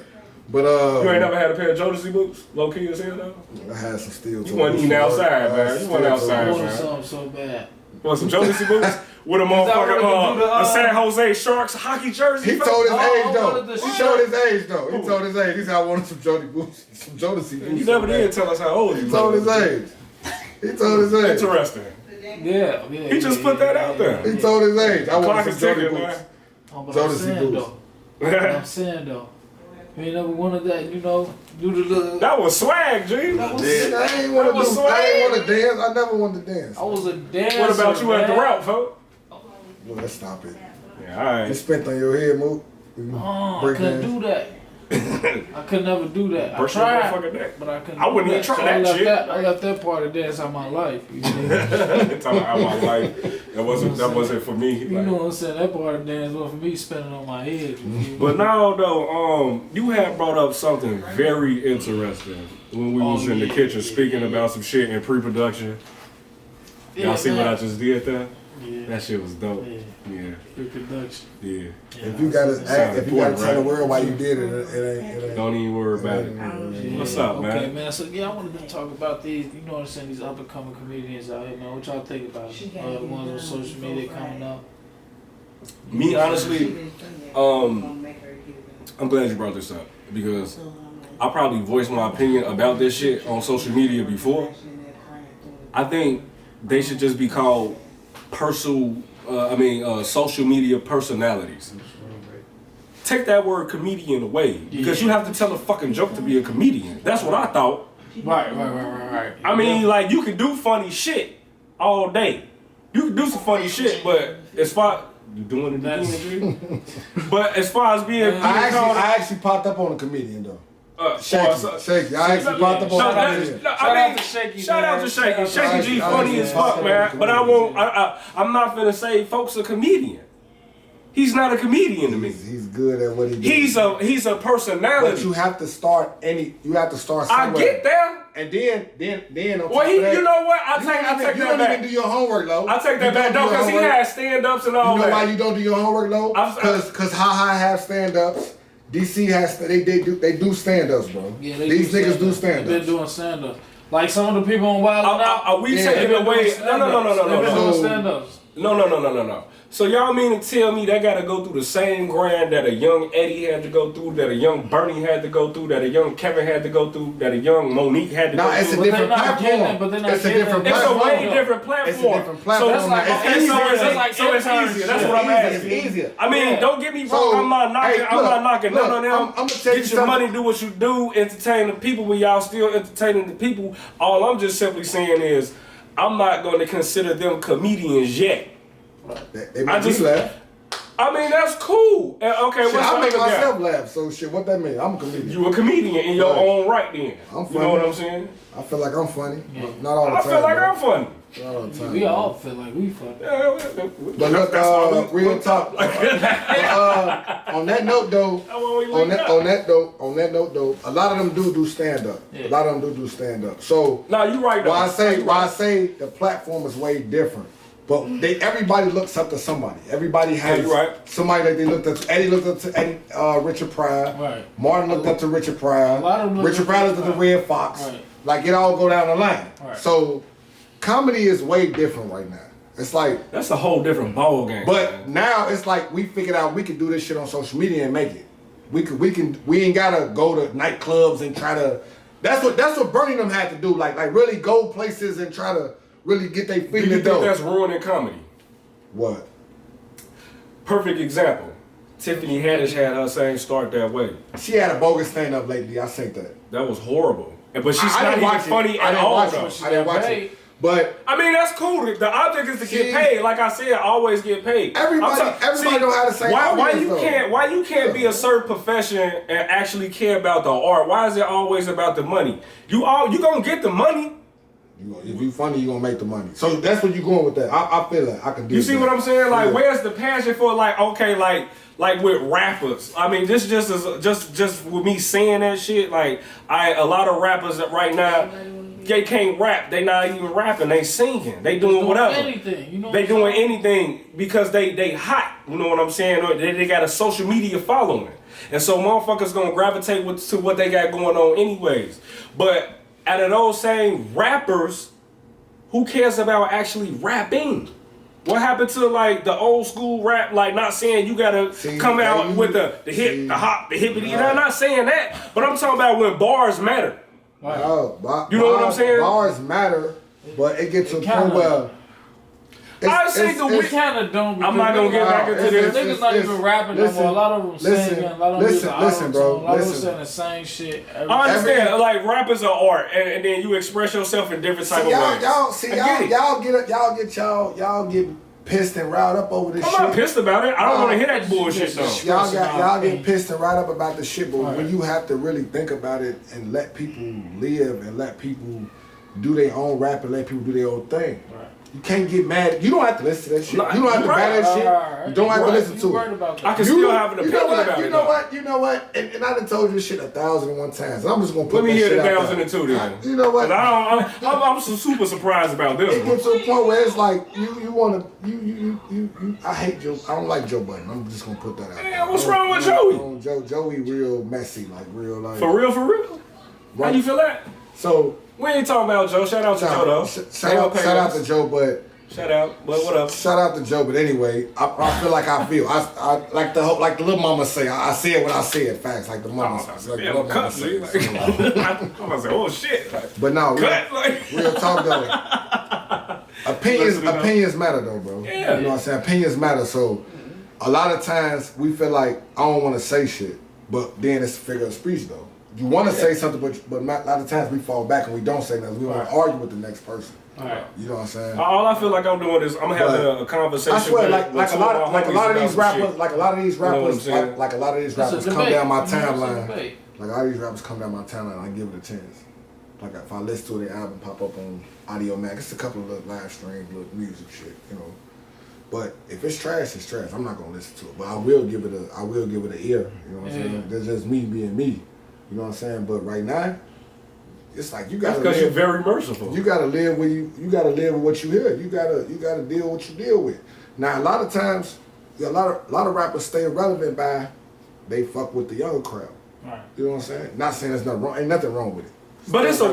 But you ain't never had a pair of Jodeci boots, low key as hell though. I had some steel. You wasn't eating outside, man. You wasn't I outside, wanted man. something so bad. Want some Jodeci boots with a that what motherfucking they do to, a San Jose Sharks hockey jersey? He told his Oh, age I though. wanted the He shit. showed his age though. He told his age. He said I wanted some Jody boots, some Jodeci boots. You never did tell us how old you He told his age. He told his age. Interesting. Yeah. He just put that out there. He told his age. I Clock wanted is some Jody ticking, boots. man. Oh, but Jodeci I'm saying boots. though. But I'm saying though. You ain't never wanted that, you know, do the little. That was swag, G. That was Yeah, I ain't want That was to do. I ain't swag. want to dance. I never wanted to dance. I was a dancer. What about you at the man. route, folks? Well, let's stop it. Yeah, all You right. spent on your head, Mook. Oh, I Break couldn't dance. do that. I could never do that. I Burst your tried, motherfucking neck. but I couldn't. I wouldn't do even try So that I left shit. I left that part of dance out of my life. You know, Talking about my life. That wasn't for me. you know what I'm saying? That part of dance was for me spinning on my head. But now though, you had brought up something very interesting when we was in the kitchen speaking about some shit in pre-production. Y'all see what I just did there? Yeah. That shit was dope. Yeah. Yeah, Reproduction. yeah. If you gotta Sound if you gotta important, tell the right? world why you did it, it ain't. Don't even worry about it. Yeah. What's up, man? Okay, man. So yeah, I wanted to talk about these. You know what I'm saying? These up and coming comedians out here, man. What y'all think about it? The ones on social media coming up. Me honestly, I'm glad you brought this up because I probably voiced my opinion about this shit on social media before, I think they should just be called social media personalities. Take that word comedian away because you have to tell a fucking joke to be a comedian. That's what I thought. Right. I mean, like, you can do funny shit all day. You can do some funny shit, but as far you doing it again, but as far as being, I actually popped up on a comedian though. Shaky. I actually popped up on a comedian. Shout out to Shaky. Shaky G funny as fuck, man. But I'm not finna say folks a comedian. He's not a comedian to me. He's good at what he does. He's a personality. But you have to start somewhere. I get there. And then on Well, top of that, you know what? I take you that don't back. even do your homework, though. I take that back though, because he has stand-ups and all that. You know why you don't do your homework, though? Because Ha have stand-ups. DC has they do stand-ups, bro. Yeah, these niggas do stand-ups. They're doing stand-ups. Like some of the people on Wild Out. Are we taking away? No. So y'all mean to tell me they gotta go through the same grind that a young Eddie had to go through, that a young Bernie had to go through, that a young Kevin had to go through, that a young Monique had to go through? It's a different platform. It's a way different platform. It's a different platform. So it's easier. That's what I'm asking. It's easier. I mean, don't get me wrong. I'm not knocking none of them. I'm tell you Get your money, do what you do, entertain the people when y'all still entertaining the people. All I'm just simply saying is, I'm not going to consider them comedians yet. They make me laugh. I mean, that's cool. Okay, shit, I make myself laugh, so shit, what that mean? I'm a comedian. You a comedian in your own right then. I'm funny. You know what I'm saying? I feel like I'm funny, but not all the time. I feel like I'm funny. Not all the time. We all feel like we funny. But look, real talk. On that note though, a lot of them do stand up. Yeah. A lot of them do stand up. So no, you right. Why I say the platform is way different. But everybody looks up to somebody. Everybody has somebody that they looked up to. Eddie looked up to Eddie, Richard Pryor. Right. Martin looked up to Richard Pryor. Richard Pryor looked up to Red Fox. Right. Like it all go down the line. Right. So comedy is way different right now. It's like that's a whole different ball game. But now it's like we figured out we can do this shit on social media and make it. We ain't gotta go to nightclubs and try to. That's what Bernie them had to do. Like really go places and try to. Really get their feet in the door. Do you think that's ruining comedy? What? Perfect example. Tiffany Haddish had her saying start that way. She had a bogus stand up lately. I think that. That was horrible. But she's not even funny at all. I didn't watch it. But I mean that's cool. The object is to get paid. Like I said, always get paid. Everybody know how to say why you can't be a certain profession and actually care about the art? Why is it always about the money? You gonna get the money. If you funny, you gonna make the money. So that's what you going with that. I feel like I can do. You see what I'm saying? Like, where's the passion for like with rappers? I mean, this just with me saying that shit. Like, a lot of rappers that right now they can't rap. They not even rapping. They singing. They doing whatever. Anything. You know. They doing anything because they hot. You know what I'm saying? Or they got a social media following, and so motherfuckers gonna gravitate to what they got going on anyways. But out of those same rappers, who cares about actually rapping? What happened to like the old school rap? Like, not saying you gotta come out with the hip, the hop, the hippity. I'm not saying that, but I'm talking about when bars matter. Right. You know what I'm saying? Bars matter, but it gets to a point where. I say we kind of don't. I'm not gonna get back into this. Niggas not even rapping no more. A lot of them singing. A lot of them listen, bro. A lot of them saying the same shit. I understand. Like rappers are art, and then you express yourself in different type of ways. Y'all get pissed and riled up over this shit. I'm not pissed about it. I don't want to hear that bullshit though. Y'all get pissed and riled up about the shit, but when you have to really think about it and let people live and let people do their own rap and let people do their own thing. You can't get mad. You don't have to listen to that shit. You don't have to buy that shit. You don't have to listen to it. I can still have an opinion about it. You know what? And I done told you this shit 1,001 times. And I'm just gonna put Let me hear the shit out 1,002 then. You know what? I'm super surprised about this. It gets to a point where it's like you wanna I hate Joe. I don't like Joe Budden. I'm just gonna put that out. Yeah, what's wrong with Joey? Joey real messy, like real like. For real? How you feel that? So. We ain't talking about Joe. Shout out to Joe though. Shout out to Joe, but shout out. But what up? Shout out to Joe, but anyway, I feel like I like the little mama say. I said what I said. Facts like the mama. I'm gonna say, oh shit. But no, real talk though. Opinions matter though, bro. Yeah. You know what I'm saying? Opinions matter. So a lot of times we feel like I don't want to say shit, but then it's a figure of speech though. You want to say something, but a lot of times we fall back and we don't say nothing. We want to argue with the next person. Right. You know what I'm saying? All I feel like I'm doing is I'm having a conversation. I swear, with like a some of lot my of homies these about some rappers, shit. like a lot of these You know what I'm rappers, saying? like a lot of these It's a rappers come debate. down my It's a timeline. debate. Like all these rappers come down my timeline, I give it a chance. Like if I listen to their album pop up on Audio Mac, it's a couple of little live streams, little music shit, you know. But if it's trash, it's trash. I'm not gonna listen to it. But I will give it an ear. You know what I'm saying? That's just me being me. You know what I'm saying? But right now, it's like you gotta Because you're live. very merciful. You gotta live with you gotta live with what you hear. You gotta deal with what you deal with. Now a lot of times, a lot of rappers stay relevant by they fuck with the younger crowd. Right. You know what I'm saying? Not saying there's nothing wrong. Ain't nothing wrong with it. But it's a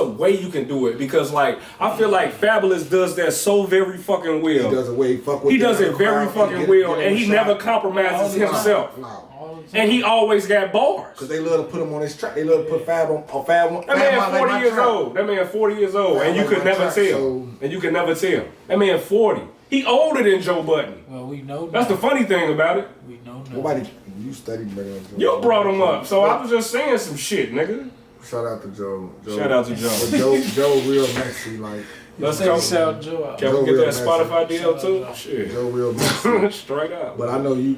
way you can do it because like I feel like Fabulous does that so very fucking well. He does a way he fuck with He the does it younger very crowd, fucking get well, him and a he shot. never compromises himself. No. And he always got bars. Cause they love to put him on his track. They love to put Fab on Fab. That man 40 years old. That man 40 years old, and you Like could my never track, tell. so- And you could never tell. That man 40. He older than Joe Budden. Well, we know That's the funny thing about it. We know now. Nobody. You studied better than Joe. You brought him up, so I was just saying some shit, nigga. Shout out to Joe. Shout out to Joe. But Joe real messy. Like Let's Say go. we shout Joe out. Can Joe we get real that Spotify messy. deal too? Shit. Joe real messy. Straight up. But I know you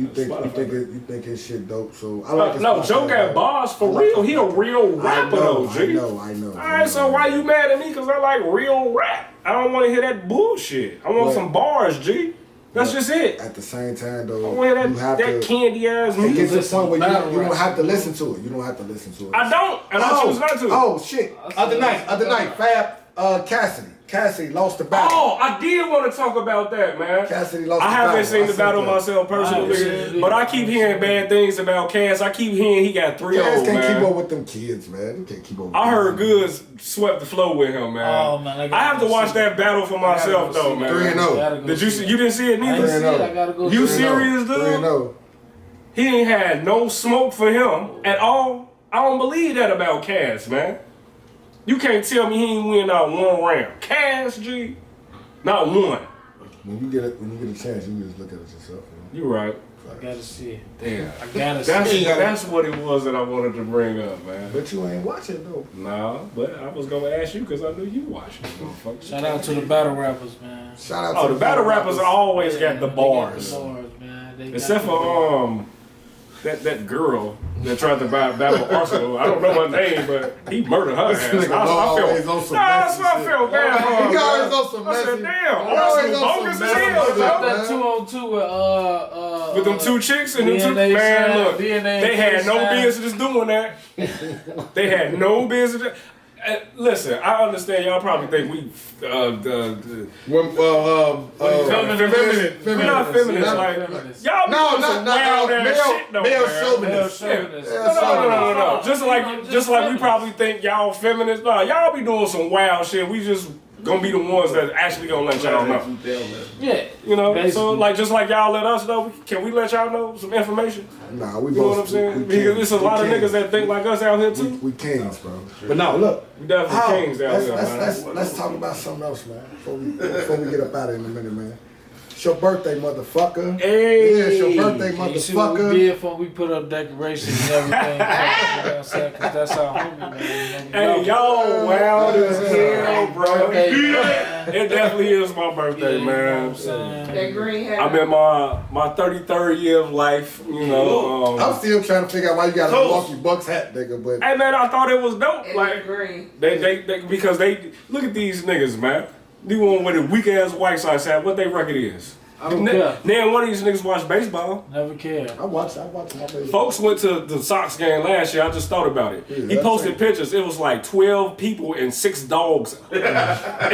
think his shit dope. So I like his No, Spotify, Joe got man. bars for real. He a real rapper though, I G. know. Alright, so why you mad at me? Cause I like real rap. I don't want to hear that bullshit. I want But- some bars, G. That's just it. At the same time I though, want to you hear have that to. candy ass It gets music. to the point where battle you don't rap. have to listen to it. You don't have to listen to it. I don't, and I choose not to. Oh shit! Other night, Fab, Cassidy lost the battle. Oh, I did want to talk about that, man. Cassidy lost I the haven't battle. seen the I battle said that. myself I haven't seen personally, it but I either. keep hearing bad things about Cass. I keep hearing he got 3 Cass old, can't keep man. up with them kids, man. You can't keep up with I them heard kids. Goods swept the flow with him, man. Oh, man, I have to watch that battle for myself, though, man. 3-0. Did you see? You didn't see it I didn't neither. see it. I gotta go. You see it. serious, dude? 3-0. He ain't had no smoke for him at all. I don't believe that about Cass, man. You can't tell me he ain't win out one round. Cass, G, not one. When you get a chance, you just look at it yourself. You right. I gotta see it. Damn. I gotta see it. That's what it was that I wanted to bring up, man. But you ain't watching though. Nah, but I was gonna ask you because I knew you watched it, motherfucker. Shout out to the battle rappers, man. Shout out Oh, to the battle rappers always got the They bars. got the bars, man. They Except got the bars. for that girl that tried to battle Arsenal. I don't know her name, but he murdered her ass. nigga always on some that's messy why I shit. felt bad for her. He always man. on some I said, messy- damn, he always Arsenal on some bogus as messy hell, shit, bro. man. That 2-on-2 with With them two chicks and them two DNA man, sign, look, DNA they had no sign. business doing that. They had no business. Listen, I understand y'all probably think we feminist. We're not feminists. Like feminists. y'all be doing some wild ass male shit though, male man. chauvinist. Chauvinist. No. Just like we probably think y'all feminists. Nah, y'all be doing some wild shit. We just gonna be the ones that actually gonna let y'all know. Yeah. You know, so Basically. like just like y'all let us know, can we let y'all know some information? Nah, we You know both. what I'm saying? we Because there's a lot of kings. niggas that think like us out here too. We kings, bro. But now look, We definitely kings out here, man. let's talk about something else, man. Before we get up out of here in a minute, man. It's your birthday, motherfucker. Hey. Yeah, it's your birthday, You see what we motherfucker. did before we put up decorations and everything. You know what I'm saying? 'Cause that's our homie, man. Hey, y'all wild as hell, bro. Birthday, man. It definitely is my birthday, You know what man. I'm saying? That green hat. I'm in my 33rd year of life, you know. I'm still trying to figure out why you got a Milwaukee Bucks hat, nigga. But Hey man, I thought it was dope. And Like green. they because they look at these niggas, man. They one with a weak ass White Sox hat. What they record is? I don't care. Then one of these niggas watch baseball. Never cared. I watched my baby. Folks went to the Sox game last year. I just thought about it. Yeah, He that's posted it. pictures. It was like 12 people and 6 dogs in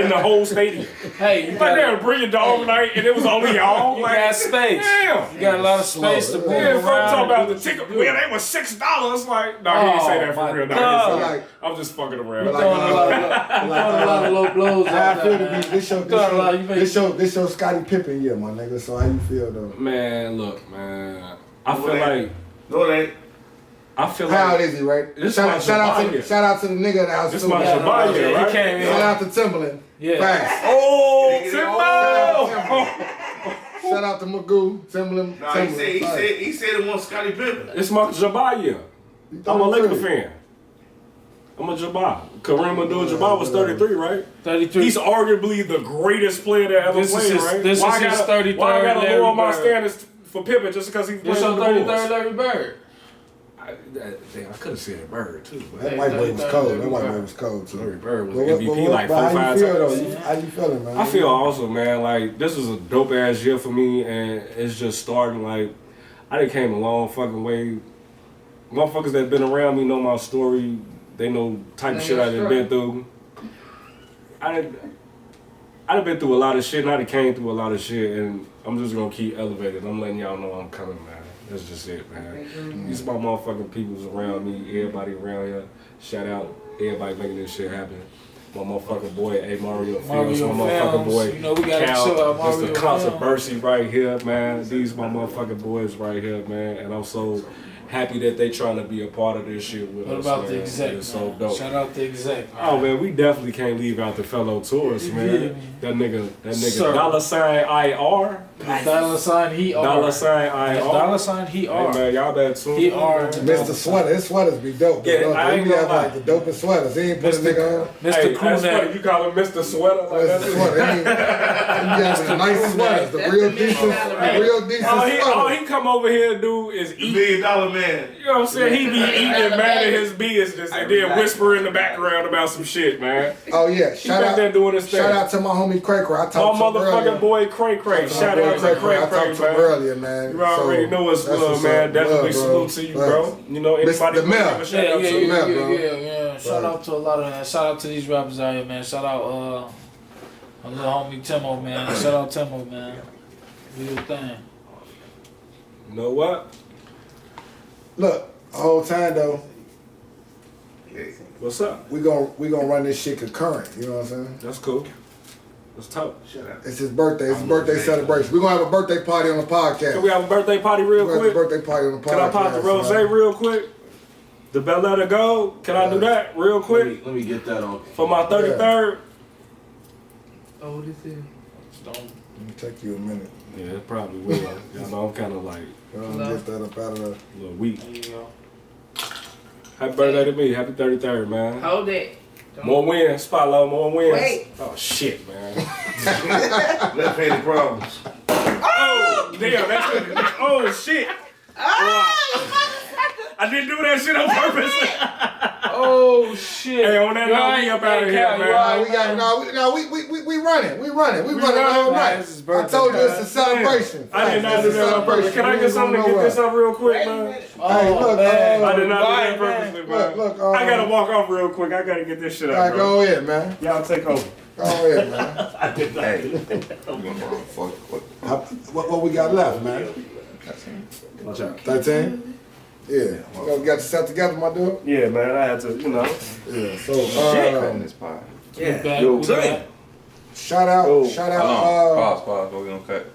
the whole stadium. Hey, you Like got, they would bring a dog night and it was only y'all. you Like, got space. damn. You got a lot of space to move Yeah, folks around. talking about and the do what ticket. you do. Well, they was $6. Like, no, he didn't say that Oh, for my real. No, God. he didn't say Like- that. I'm just fucking around. Like- Throwing a lot of low blows How I out feel there, to man. be this show, Got a lot. You make- this show Scottie Pippen year, my nigga. So how you feel though? Man, look, man. I feel like No, it ain't. I feel How like is he, right? This Shout is out Shabaya. to the nigga in the house. this too, my man. Shabaya, He right? came in. Shout out to Timberland. Yeah. Facts. Oh, Timbo! Shout out to Magoo, Timberland. Nah, Timberland. he said it wants Scottie Pippen. It's my Jabaya. I'm a Laker fan. I'm a Jabbar. Kareem Abdul-Jabbar was 33, right? 33. He's arguably the greatest player that ever This is played, his- right? this why is I his gotta, 33rd why I gotta Larry lower my Bird. standards for Pippen just because he played This for your the 33rd Bulls? Larry Bird. Damn, I could have said Bird too. But That white boy was cold. That white boy was cold too. Larry Bird was But MVP like 4 how 5 you feel, times. though? How you feeling, man? I feel awesome, man. Like, this is a dope ass year for me, and it's just starting. Like, I done came a long fucking way. Motherfuckers that been around me know my story. They know type of shit I done been through. I done been through a lot of shit, and I done came through a lot of shit, and I'm just gonna keep elevating. I'm letting y'all know I'm coming, man. That's just it, man. These my motherfucking peoples around me, everybody around here. Shout out everybody making this shit happen. My motherfucking boy, A. Mario Fields, my motherfucking boy, You know, we gotta Cal. chill out That's Mario the controversy right here, man. These my motherfucking boys right here, man. And I'm so happy that they trying to be a part of this shit with What us, about man. the exec? It's so Man? dope. Shout out the exec. Man. Oh man, we definitely can't leave out the fellow tourists, man. Yeah. That nigga, Sir. $IR, Dollar sign he are. $IR. Dollar sign he Hey are. man, y'all better tune He in, are. man. Mr. Sweater, his sweaters be dope. Yeah, though. I ain't He gonna have lie. like the dopest sweaters. He ain't put a nigga on. Mr. Hey, that's funny. Crewneck. You call him Mr. Sweater? Like Mr. that's Sweater. He has the nice sweaters, the real decent all sweaters. he come over here to do is The eat. $1 million man. You know what I'm saying? He be eating and minding his business and then whisper in the background about some shit, man. Oh yeah, He back there doing his thing. shout out to my homie Cray Cray. I My talked to him motherfucking earlier. boy Cray Cray. Shout out to Cray Cray I talked Cray, to him man. earlier, man. You already So, know it's that's love, what's man. up. Definitely Love, bro. salute to you, Thanks. bro. You know, anybody The Mel. give a shout out Yeah, to you. man, bro. yeah. Shout out to a lot of that. Shout out to these rappers out here, man. Shout out my little homie Timo, man. Shout out Timo, man. Do your thing. You know what? Look, the whole time though, What's up? we gonna run this shit concurrent. You know what I'm saying? That's cool. That's tough. Shut up. It's his birthday. It's a birthday celebration. We're gonna have a birthday party on the podcast. Can we have a birthday party real We're gonna have a quick? birthday party on the podcast. Can I pop the rose man. real quick? The Belletta Gold? Can I do that real quick? Let me get that on. For my 33rd? Oh, this is. Don't. It'll take you a minute. Yeah, it probably will. Y'all know I'm kind of like Get that up out of there. a little weak. There you go. Happy birthday to me. Happy 33rd, man. Hold it. More wins. Spotlight, more wins. Wait. Oh, shit, man. Left-handed problems. Oh, damn. That's good. Oh, shit. I didn't do that shit on purpose. Oh shit! Hey, on that note, we up out of here, man. We running. We running all man. night. This is I birthday told you it's a time. celebration. I did not do that on purpose. Can I get something to get this up real quick, man? Hey, look, man. I did not do that Bye, purposely, man. Look, I gotta walk off real quick. I gotta get this shit All up, right, bro. go ahead, man. Y'all take over. Go ahead, man. I did not. Hey. What we got left, man? Watch out. 13? Yeah. We got yourself together, my dude? Yeah, man. I had to, you know. Yeah. So, This pod. Yeah. Back, Yo, we Zay. back. shout out, Hold on. Pause, but we gonna cut.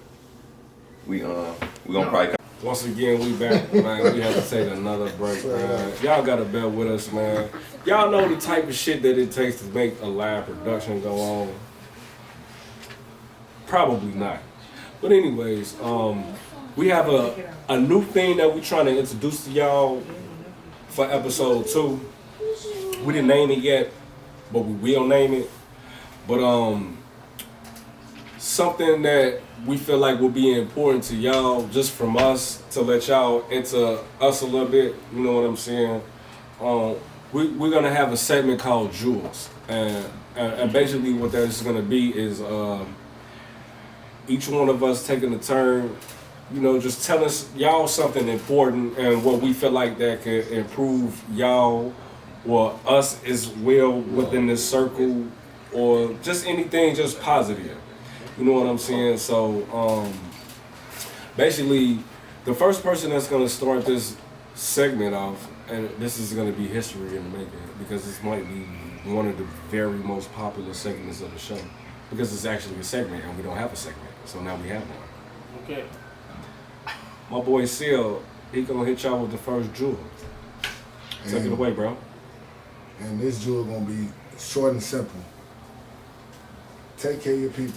We gonna probably cut. Once again, we back, man. We had to take another break, man. Y'all gotta bear with us, man. Y'all know the type of shit that it takes to make a live production go on. Probably not. But anyways, we have a new thing that we're trying to introduce to y'all for episode 2. We didn't name it yet, but we will name it. But something that we feel like will be important to y'all, just from us, to let y'all into us a little bit. You know what I'm saying? We're gonna have a segment called Jewels, and basically what that is gonna be is each one of us taking a turn, you know, just tell us y'all something important and what we feel like that could improve y'all or us as well within this circle, or just anything just positive. You know what I'm saying? So basically the first person that's gonna start this segment off, and this is gonna be history in the making, because this might be one of the very most popular segments of the show, because it's actually a segment and we don't have a segment, so now we have one. Okay. My boy Seal, he gonna hit y'all with the first jewel. Take it away, bro. And this jewel gonna be short and simple. Take care of your peoples.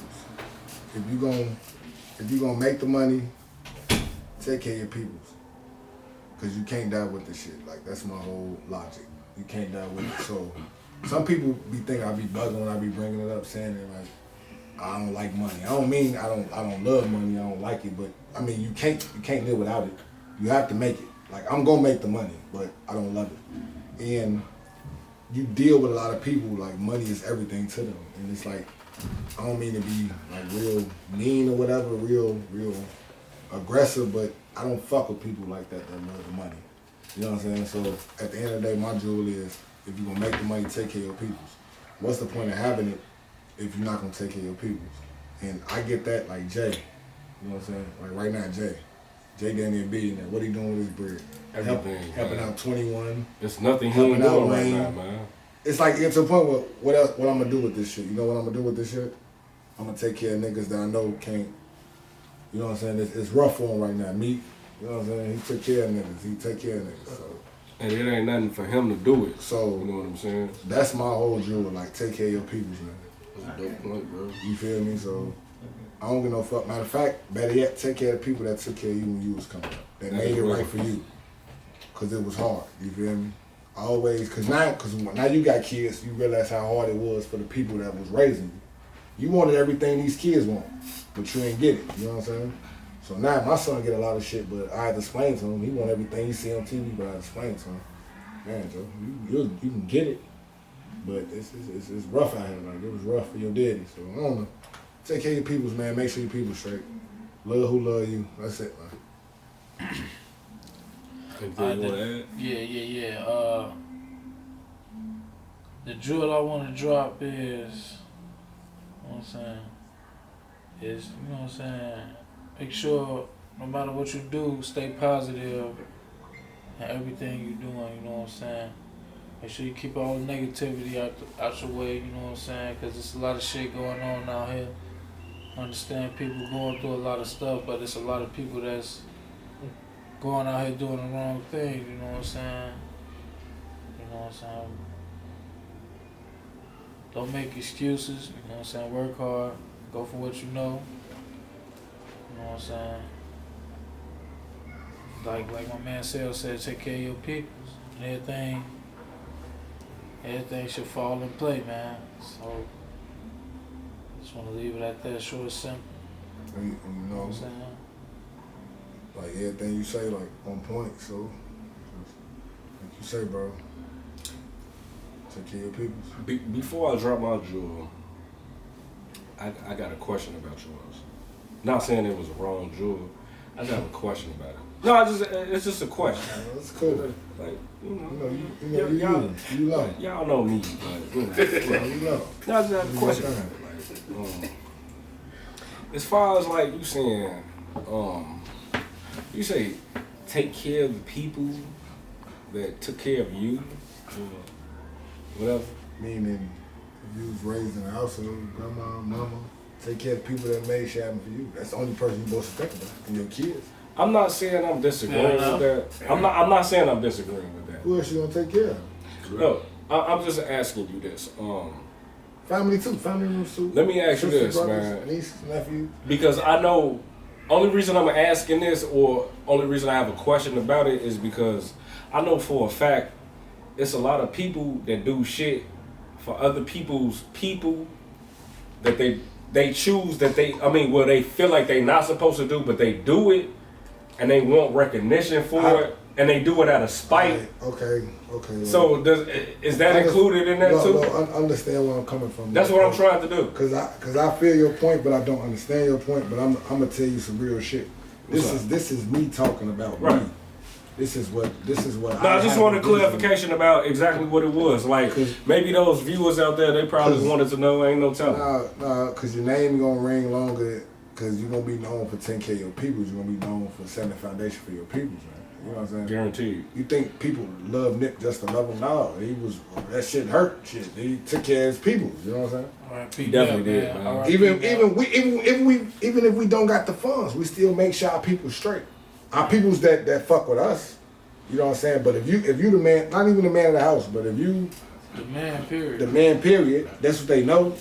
If you gonna make the money, take care of your peoples. Cause you can't die with this shit. Like that's my whole logic. You can't die with it. So some people be thinking I be bugging when I be bringing it up, saying it like I don't like money. I don't mean I don't love money. I don't like it, but I mean you can't live without it. You have to make it. Like I'm gonna make the money, but I don't love it. And you deal with a lot of people like money is everything to them, and it's like I don't mean to be like real mean or whatever, real aggressive, but I don't fuck with people like that love the money. You know what I'm saying? So at the end of the day, my jewel is if you're gonna make the money, take care of your peoples. What's the point of having it if you're not gonna take care of your peoples? And I get that like Jay. You know what I'm saying? Like right now, Jay down there beating it. What he doing with his bread? Everything. Helping out 21. It's nothing he Helping ain't out doing right Wayne. now, man. It's like it's a point where what I'm gonna do with this shit. You know what I'm gonna do with this shit? I'm gonna take care of niggas that I know can't. You know what I'm saying? It's rough for him right now. Meek, you know what I'm saying? He took care of niggas. He take care of niggas. And it ain't nothing for him to do it. So You know what I'm saying? that's my whole jewel. Like take care of your peoples, man. That's a dope point, bro. You feel me? So I don't give no fuck. Matter of fact, better yet, take care of the people that took care of you when you was coming up. That That's made it real. right for you. Cause it was hard. You feel me? Always, cause now you got kids, you realize how hard it was for the people that was raising you. You wanted everything these kids want, but you ain't get it. You know what I'm saying? So now my son get a lot of shit, but I had to explain to him. He want everything he see on TV, but I had to explain to him. Man, Joe, you can get it, but it's rough out here. Like it was rough for your daddy. So I don't know. Take care of your peoples, man. Make sure your people straight. Love who love you. That's it, man. Anything you want to add? Yeah. The jewel I want to drop is, you know what I'm saying, is, you know what I'm saying, make sure no matter what you do, stay positive in everything you're doing, you know what I'm saying. Make sure you keep all the negativity out your way, you know what I'm saying, because there's a lot of shit going on out here. I understand people going through a lot of stuff, but there's a lot of people that's going out here doing the wrong thing, you know what I'm saying? You know what I'm saying? Don't make excuses, you know what I'm saying? Work hard, go for what you know. You know what I'm saying? Like my man Sale said, take care of your peoples. And everything should fall in play, man. So just wanna leave it at that, short and simple. And, you You know know, what I'm saying? like everything you say, like on point. So, like you say, bro, take care of your peoples. Before I drop my jewel, I got a question about yours. Not saying it was a wrong jewel. I just have a question about it. No, it's just a question. That's cool. Like, You love it. y'all know me, but you know. You love it. No, I just have a question. Like, as far as like you saying, you say take care of the people that took care of you, whatever. Meaning, if you was raised in a household, grandma, mama, take care of the people that made shit happen for you. That's the only person you're supposed to think about, and your kids. I'm not saying I'm disagreeing with that. I'm not saying I'm disagreeing with that. Who else you gonna take care of? No, I'm just asking you this. Family too. Family members too. Let me ask you Sisters, this, brothers, man. Nieces, nephews. Because I know, only reason I'm asking this, or only reason I have a question about it, is because I know for a fact it's a lot of people that do shit for other people's people that they choose that they feel like they not supposed to do, but they do it, and they want recognition for it, and they do it out of spite. Okay. So is that included in that too? No, understand where I'm coming from. That's what I'm trying to do. Cause I feel your point, but I don't understand your point. But I'm gonna tell you some real shit. This is me talking about Right. me. This is what. No, I just wanted clarification about exactly what it was. Like, maybe those viewers out there, they probably wanted to know. Ain't no telling. Nah, cause your name gonna ring longer. Cause you're gonna be known for 10K of your people. You're gonna be known for setting the foundation for your people, man. You know what I'm saying? Guaranteed. You think people love Nip just to love him? No, that shit hurt. Shit, he took care of his people. You know what I'm saying? R.I.P. Definitely did, man. R.I.P. Even if we don't got the funds, we still make sure our people straight. Our peoples that fuck with us, You know what I'm saying? But if you the man, not even the man of the house, but if you The man, period. the man, period, that's what they know.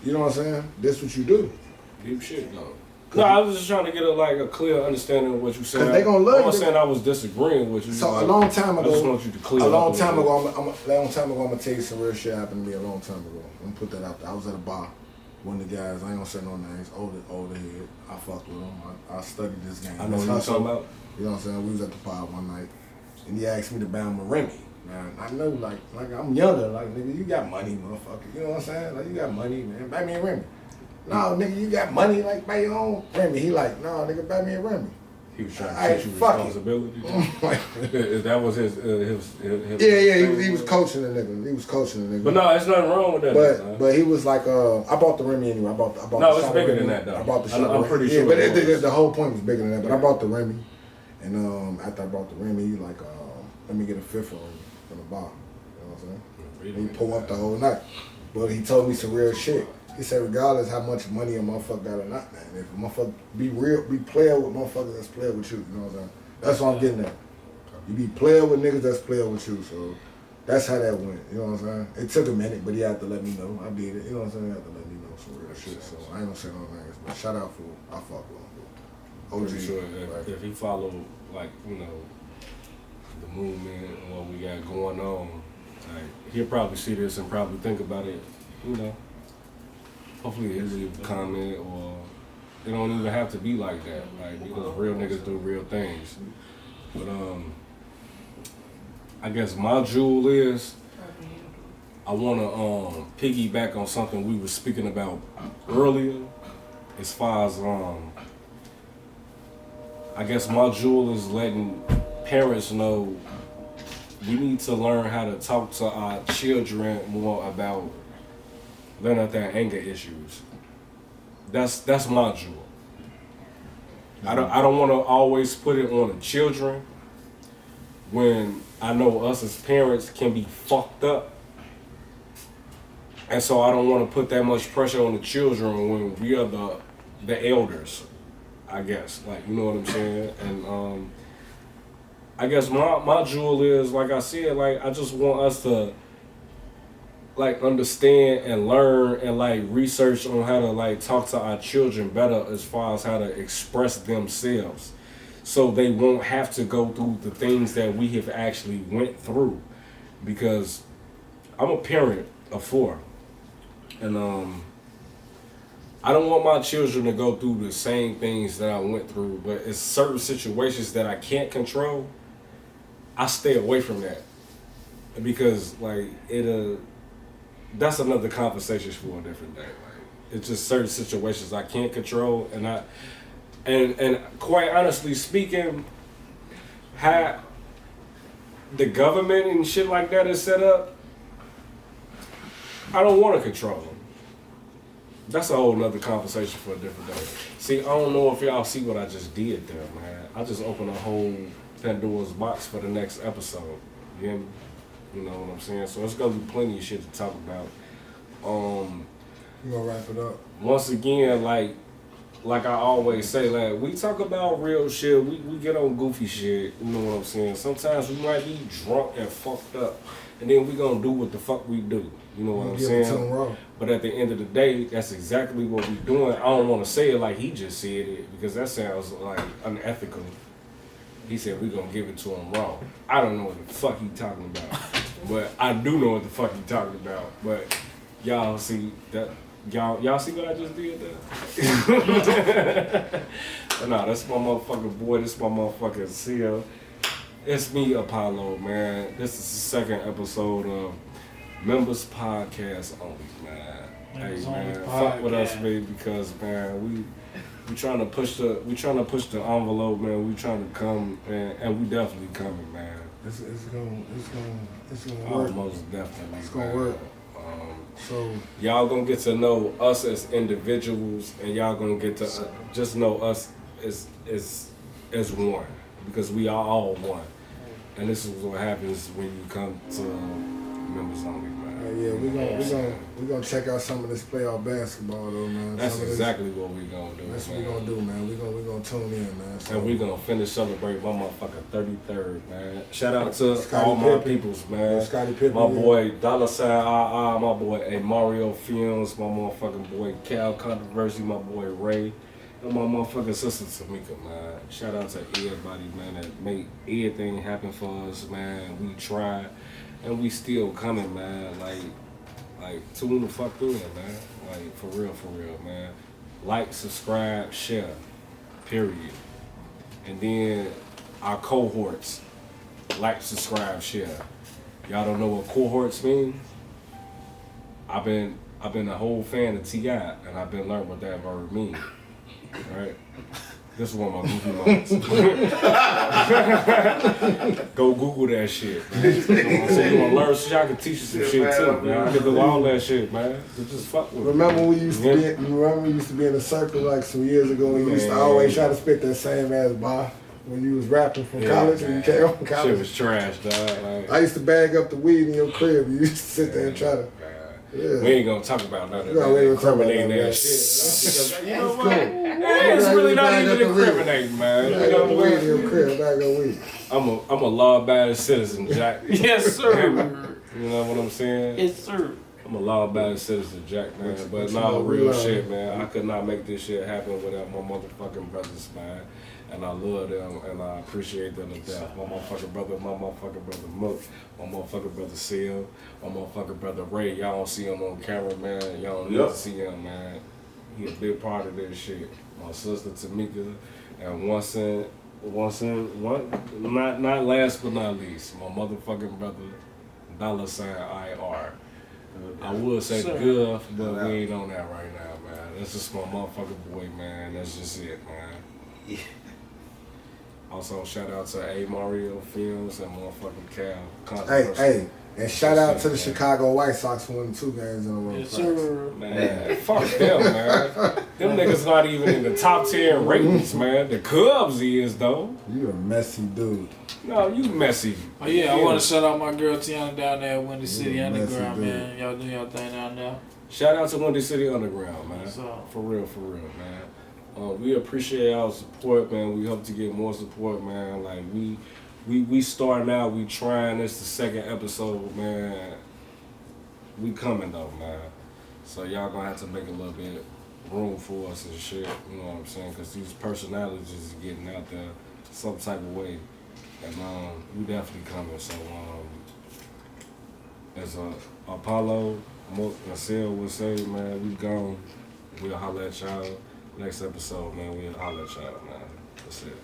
You know what I'm saying? That's what you do. Deep shit, though. No, I was just trying to get a clear understanding of what you said. 'Cause they gonna love I'm not you. saying I was disagreeing with you. So like, a long time I just ago, want you to clear a up long a time little ago, I'm gonna tell you some real shit happened to me a long time ago. I'm gonna put that out there. I was at a bar. One of the guys, I ain't gonna say no names, older head. I fucked with him. I studied this game. I know what you're talking about. You know what I'm saying? We was at the bar one night, and he asked me to buy him a Remy. Man, I know, like I'm younger. Like, nigga, you got money, motherfucker. You know what I'm saying? Like, you got money, man. Buy me a Remy. No, nigga, you got money. Like, buy your own Remy. He like, no, nigga, buy me a Remy. He was trying Aight, to teach you fuck it. responsibility. Yeah, That was his he was coaching the nigga. He was coaching the nigga. But no, there's nothing wrong with that. But he was like, I bought the Remy anyway. I bought No, the it's shot bigger of than Remy. that, though. I bought the I'm shot of pretty Remy. sure Yeah, but it was. the whole point was bigger than that. But I Yeah. bought the Remy, and after I bought the Remy, he like, let me get a fifth on you from the bar. You know what I'm saying? And he pulled up the whole night. But he told me some real shit. He said, regardless how much money a motherfucker got or not, man, if a motherfucker be real, be player with motherfuckers that's player with you. You know what I'm saying? That's what I'm getting at. You be player with niggas that's player with you. So that's how that went. You know what I'm saying? It took a minute, but he had to let me know. I did it. You know what I'm saying? He had to let me know some real shit. So I ain't gonna say no names, but shout out for I fuck with him. I'm OG. pretty sure right? if he followed, like, you know, the movement and what we got going on, like, he'll probably see this and probably think about it, you know. Hopefully he'll leave a comment, or it don't even have to be like that, like, because real niggas do real things. But I guess my jewel is I wanna piggyback on something we were speaking about earlier, as far as I guess my jewel is letting parents know we need to learn how to talk to our children more about learning their anger issues. That's my jewel. I don't want to always put it on the children when I know us as parents can be fucked up. And so I don't want to put that much pressure on the children when we are the elders, I guess. Like, you know what I'm saying? And I guess my jewel is, like I said, like, I just want us to, like, understand and learn and, like, research on how to, like, talk to our children better as far as how to express themselves, so they won't have to go through the things that we have actually went through. Because I'm a parent of 4, and I don't want my children to go through the same things that I went through, but it's certain situations that I can't control. I stay away from that, because, like, that's another conversation for a different day. Like, it's just certain situations I can't control, and quite honestly speaking, how the government and shit like that is set up, I don't want to control them. That's a whole nother conversation for a different day. See, I don't know if y'all see what I just did there, man. I just opened a whole Pandora's box for the next episode. You hear me? You know what I'm saying? So it's gonna be plenty of shit to talk about. You gonna wrap it up? Once again, like I always say, like, we talk about real shit. We get on goofy shit. You know what I'm saying? Sometimes we might be drunk and fucked up, and then we gonna do what the fuck we do. You know what I'm Give it to saying? him raw. But at the end of the day, that's exactly what we doing. I don't want to say it like he just said it, because that sounds like unethical. He said we gonna give it to him raw. I don't know what the fuck he talking about, but I do know what the fuck he talking about. But y'all see that? Y'all see what I just did there? But nah, that's my motherfucking boy. This my motherfucking seal. It's me, Apollo, man. This is the second episode of Members Podcast Only, man. Members Hey, Only man, fuck with us, Podcast. baby, because, man, we trying to push the envelope, man. We trying to come, man, and we definitely coming, man. It's gonna Oh, work. most definitely. It's gonna man. work. So Y'all gonna get to know us as individuals, and y'all gonna get to just know us as one, because we are all one. And this is what happens when you come to Members Only, man. Yeah, we gonna check out some of this playoff basketball though, man. That's Some of exactly what we gonna do. That's what man. we gonna do, man. We gonna tune in, man. So, And we gonna finish celebrate my motherfucking 33rd, man. Shout out to Scottie all my Pippen. peoples, man. Scottie Pippen, My yeah. boy Dollar Sign my boy A Mario Films, my motherfucking boy Cal Controversy, my boy Ray, and my motherfucking sister Tamika, man. Shout out to everybody, man, that made everything happen for us, man. We tried, and we still coming, man. Like tune the fuck in, man. Like for real, man. Like, subscribe, share, period. And then our cohorts, like, subscribe, share. Y'all don't know what cohorts mean? I've been a whole fan of T.I. and I've been learning what that word means. Right? This is one of my goofy moments. Go Google that shit, man. So you wanna learn shit, I can teach you some shit too, man. I can do all that shit, man. Just fuck with remember me. we used to be in a circle like some years ago and you used to always try to spit that same ass bar when you was rapping from college man. when you came from college. Shit was trash, dog. Like, I used to bag up the weed in your crib. You used to sit there and try to. Yeah. We ain't gonna talk about none of No, we ain't that gonna talk about incriminating none of that that. shit. You know That's what? cool. It's really not Bag even up the weed. incriminating, man. Bag You know up the what? weed in your crib. Bag up weed. I'm a law-abiding citizen, Jack. Yes, sir. You know what I'm saying? Yes, sir. I'm a law-abiding citizen, Jack, man. But But you nah, know, we real love shit, you. man. I could not make this shit happen without my motherfucking brothers, man. And I love them, and I appreciate them to death. My motherfucking brother Mook, my motherfucking brother Seal, my motherfucking brother Ray. Y'all don't see him on camera, man. Y'all don't need to see him, man. He a big part of this shit. My sister Tamika, and not last but not least, my motherfucking brother Dollar Sign IR. I would say Sir. good, but we ain't on that right now, man. That's just my motherfucking boy, man. That's just it, man. Also, shout out to A Mario Films and motherfucking Cal. Hey, and shout out to the Chicago White Sox for winning 2 games in a row. Yes, sir. Man, fuck them, man. Them niggas not even in the top 10 ratings, man. The Cubs is, though. You a messy dude. No, you messy. Oh yeah, I want to shout out my girl Tiana down there at Windy City Yeah, Underground, messy man. Y'all do y'all thing down there. Shout out to Windy City Underground, man. So- For real, man. We appreciate y'all support, man. We hope to get more support, man. Like we starting out, we trying. This the second episode, man. We coming though, man. So y'all gonna have to make a little bit room for us and shit. You know what I'm saying? Cause these personalities is getting out there some type of way, and we definitely coming. So as Apollo, Mook, and Seal would say, man, we gone. We'll holler at y'all next episode, man. We'll holler at y'all, man. That's it.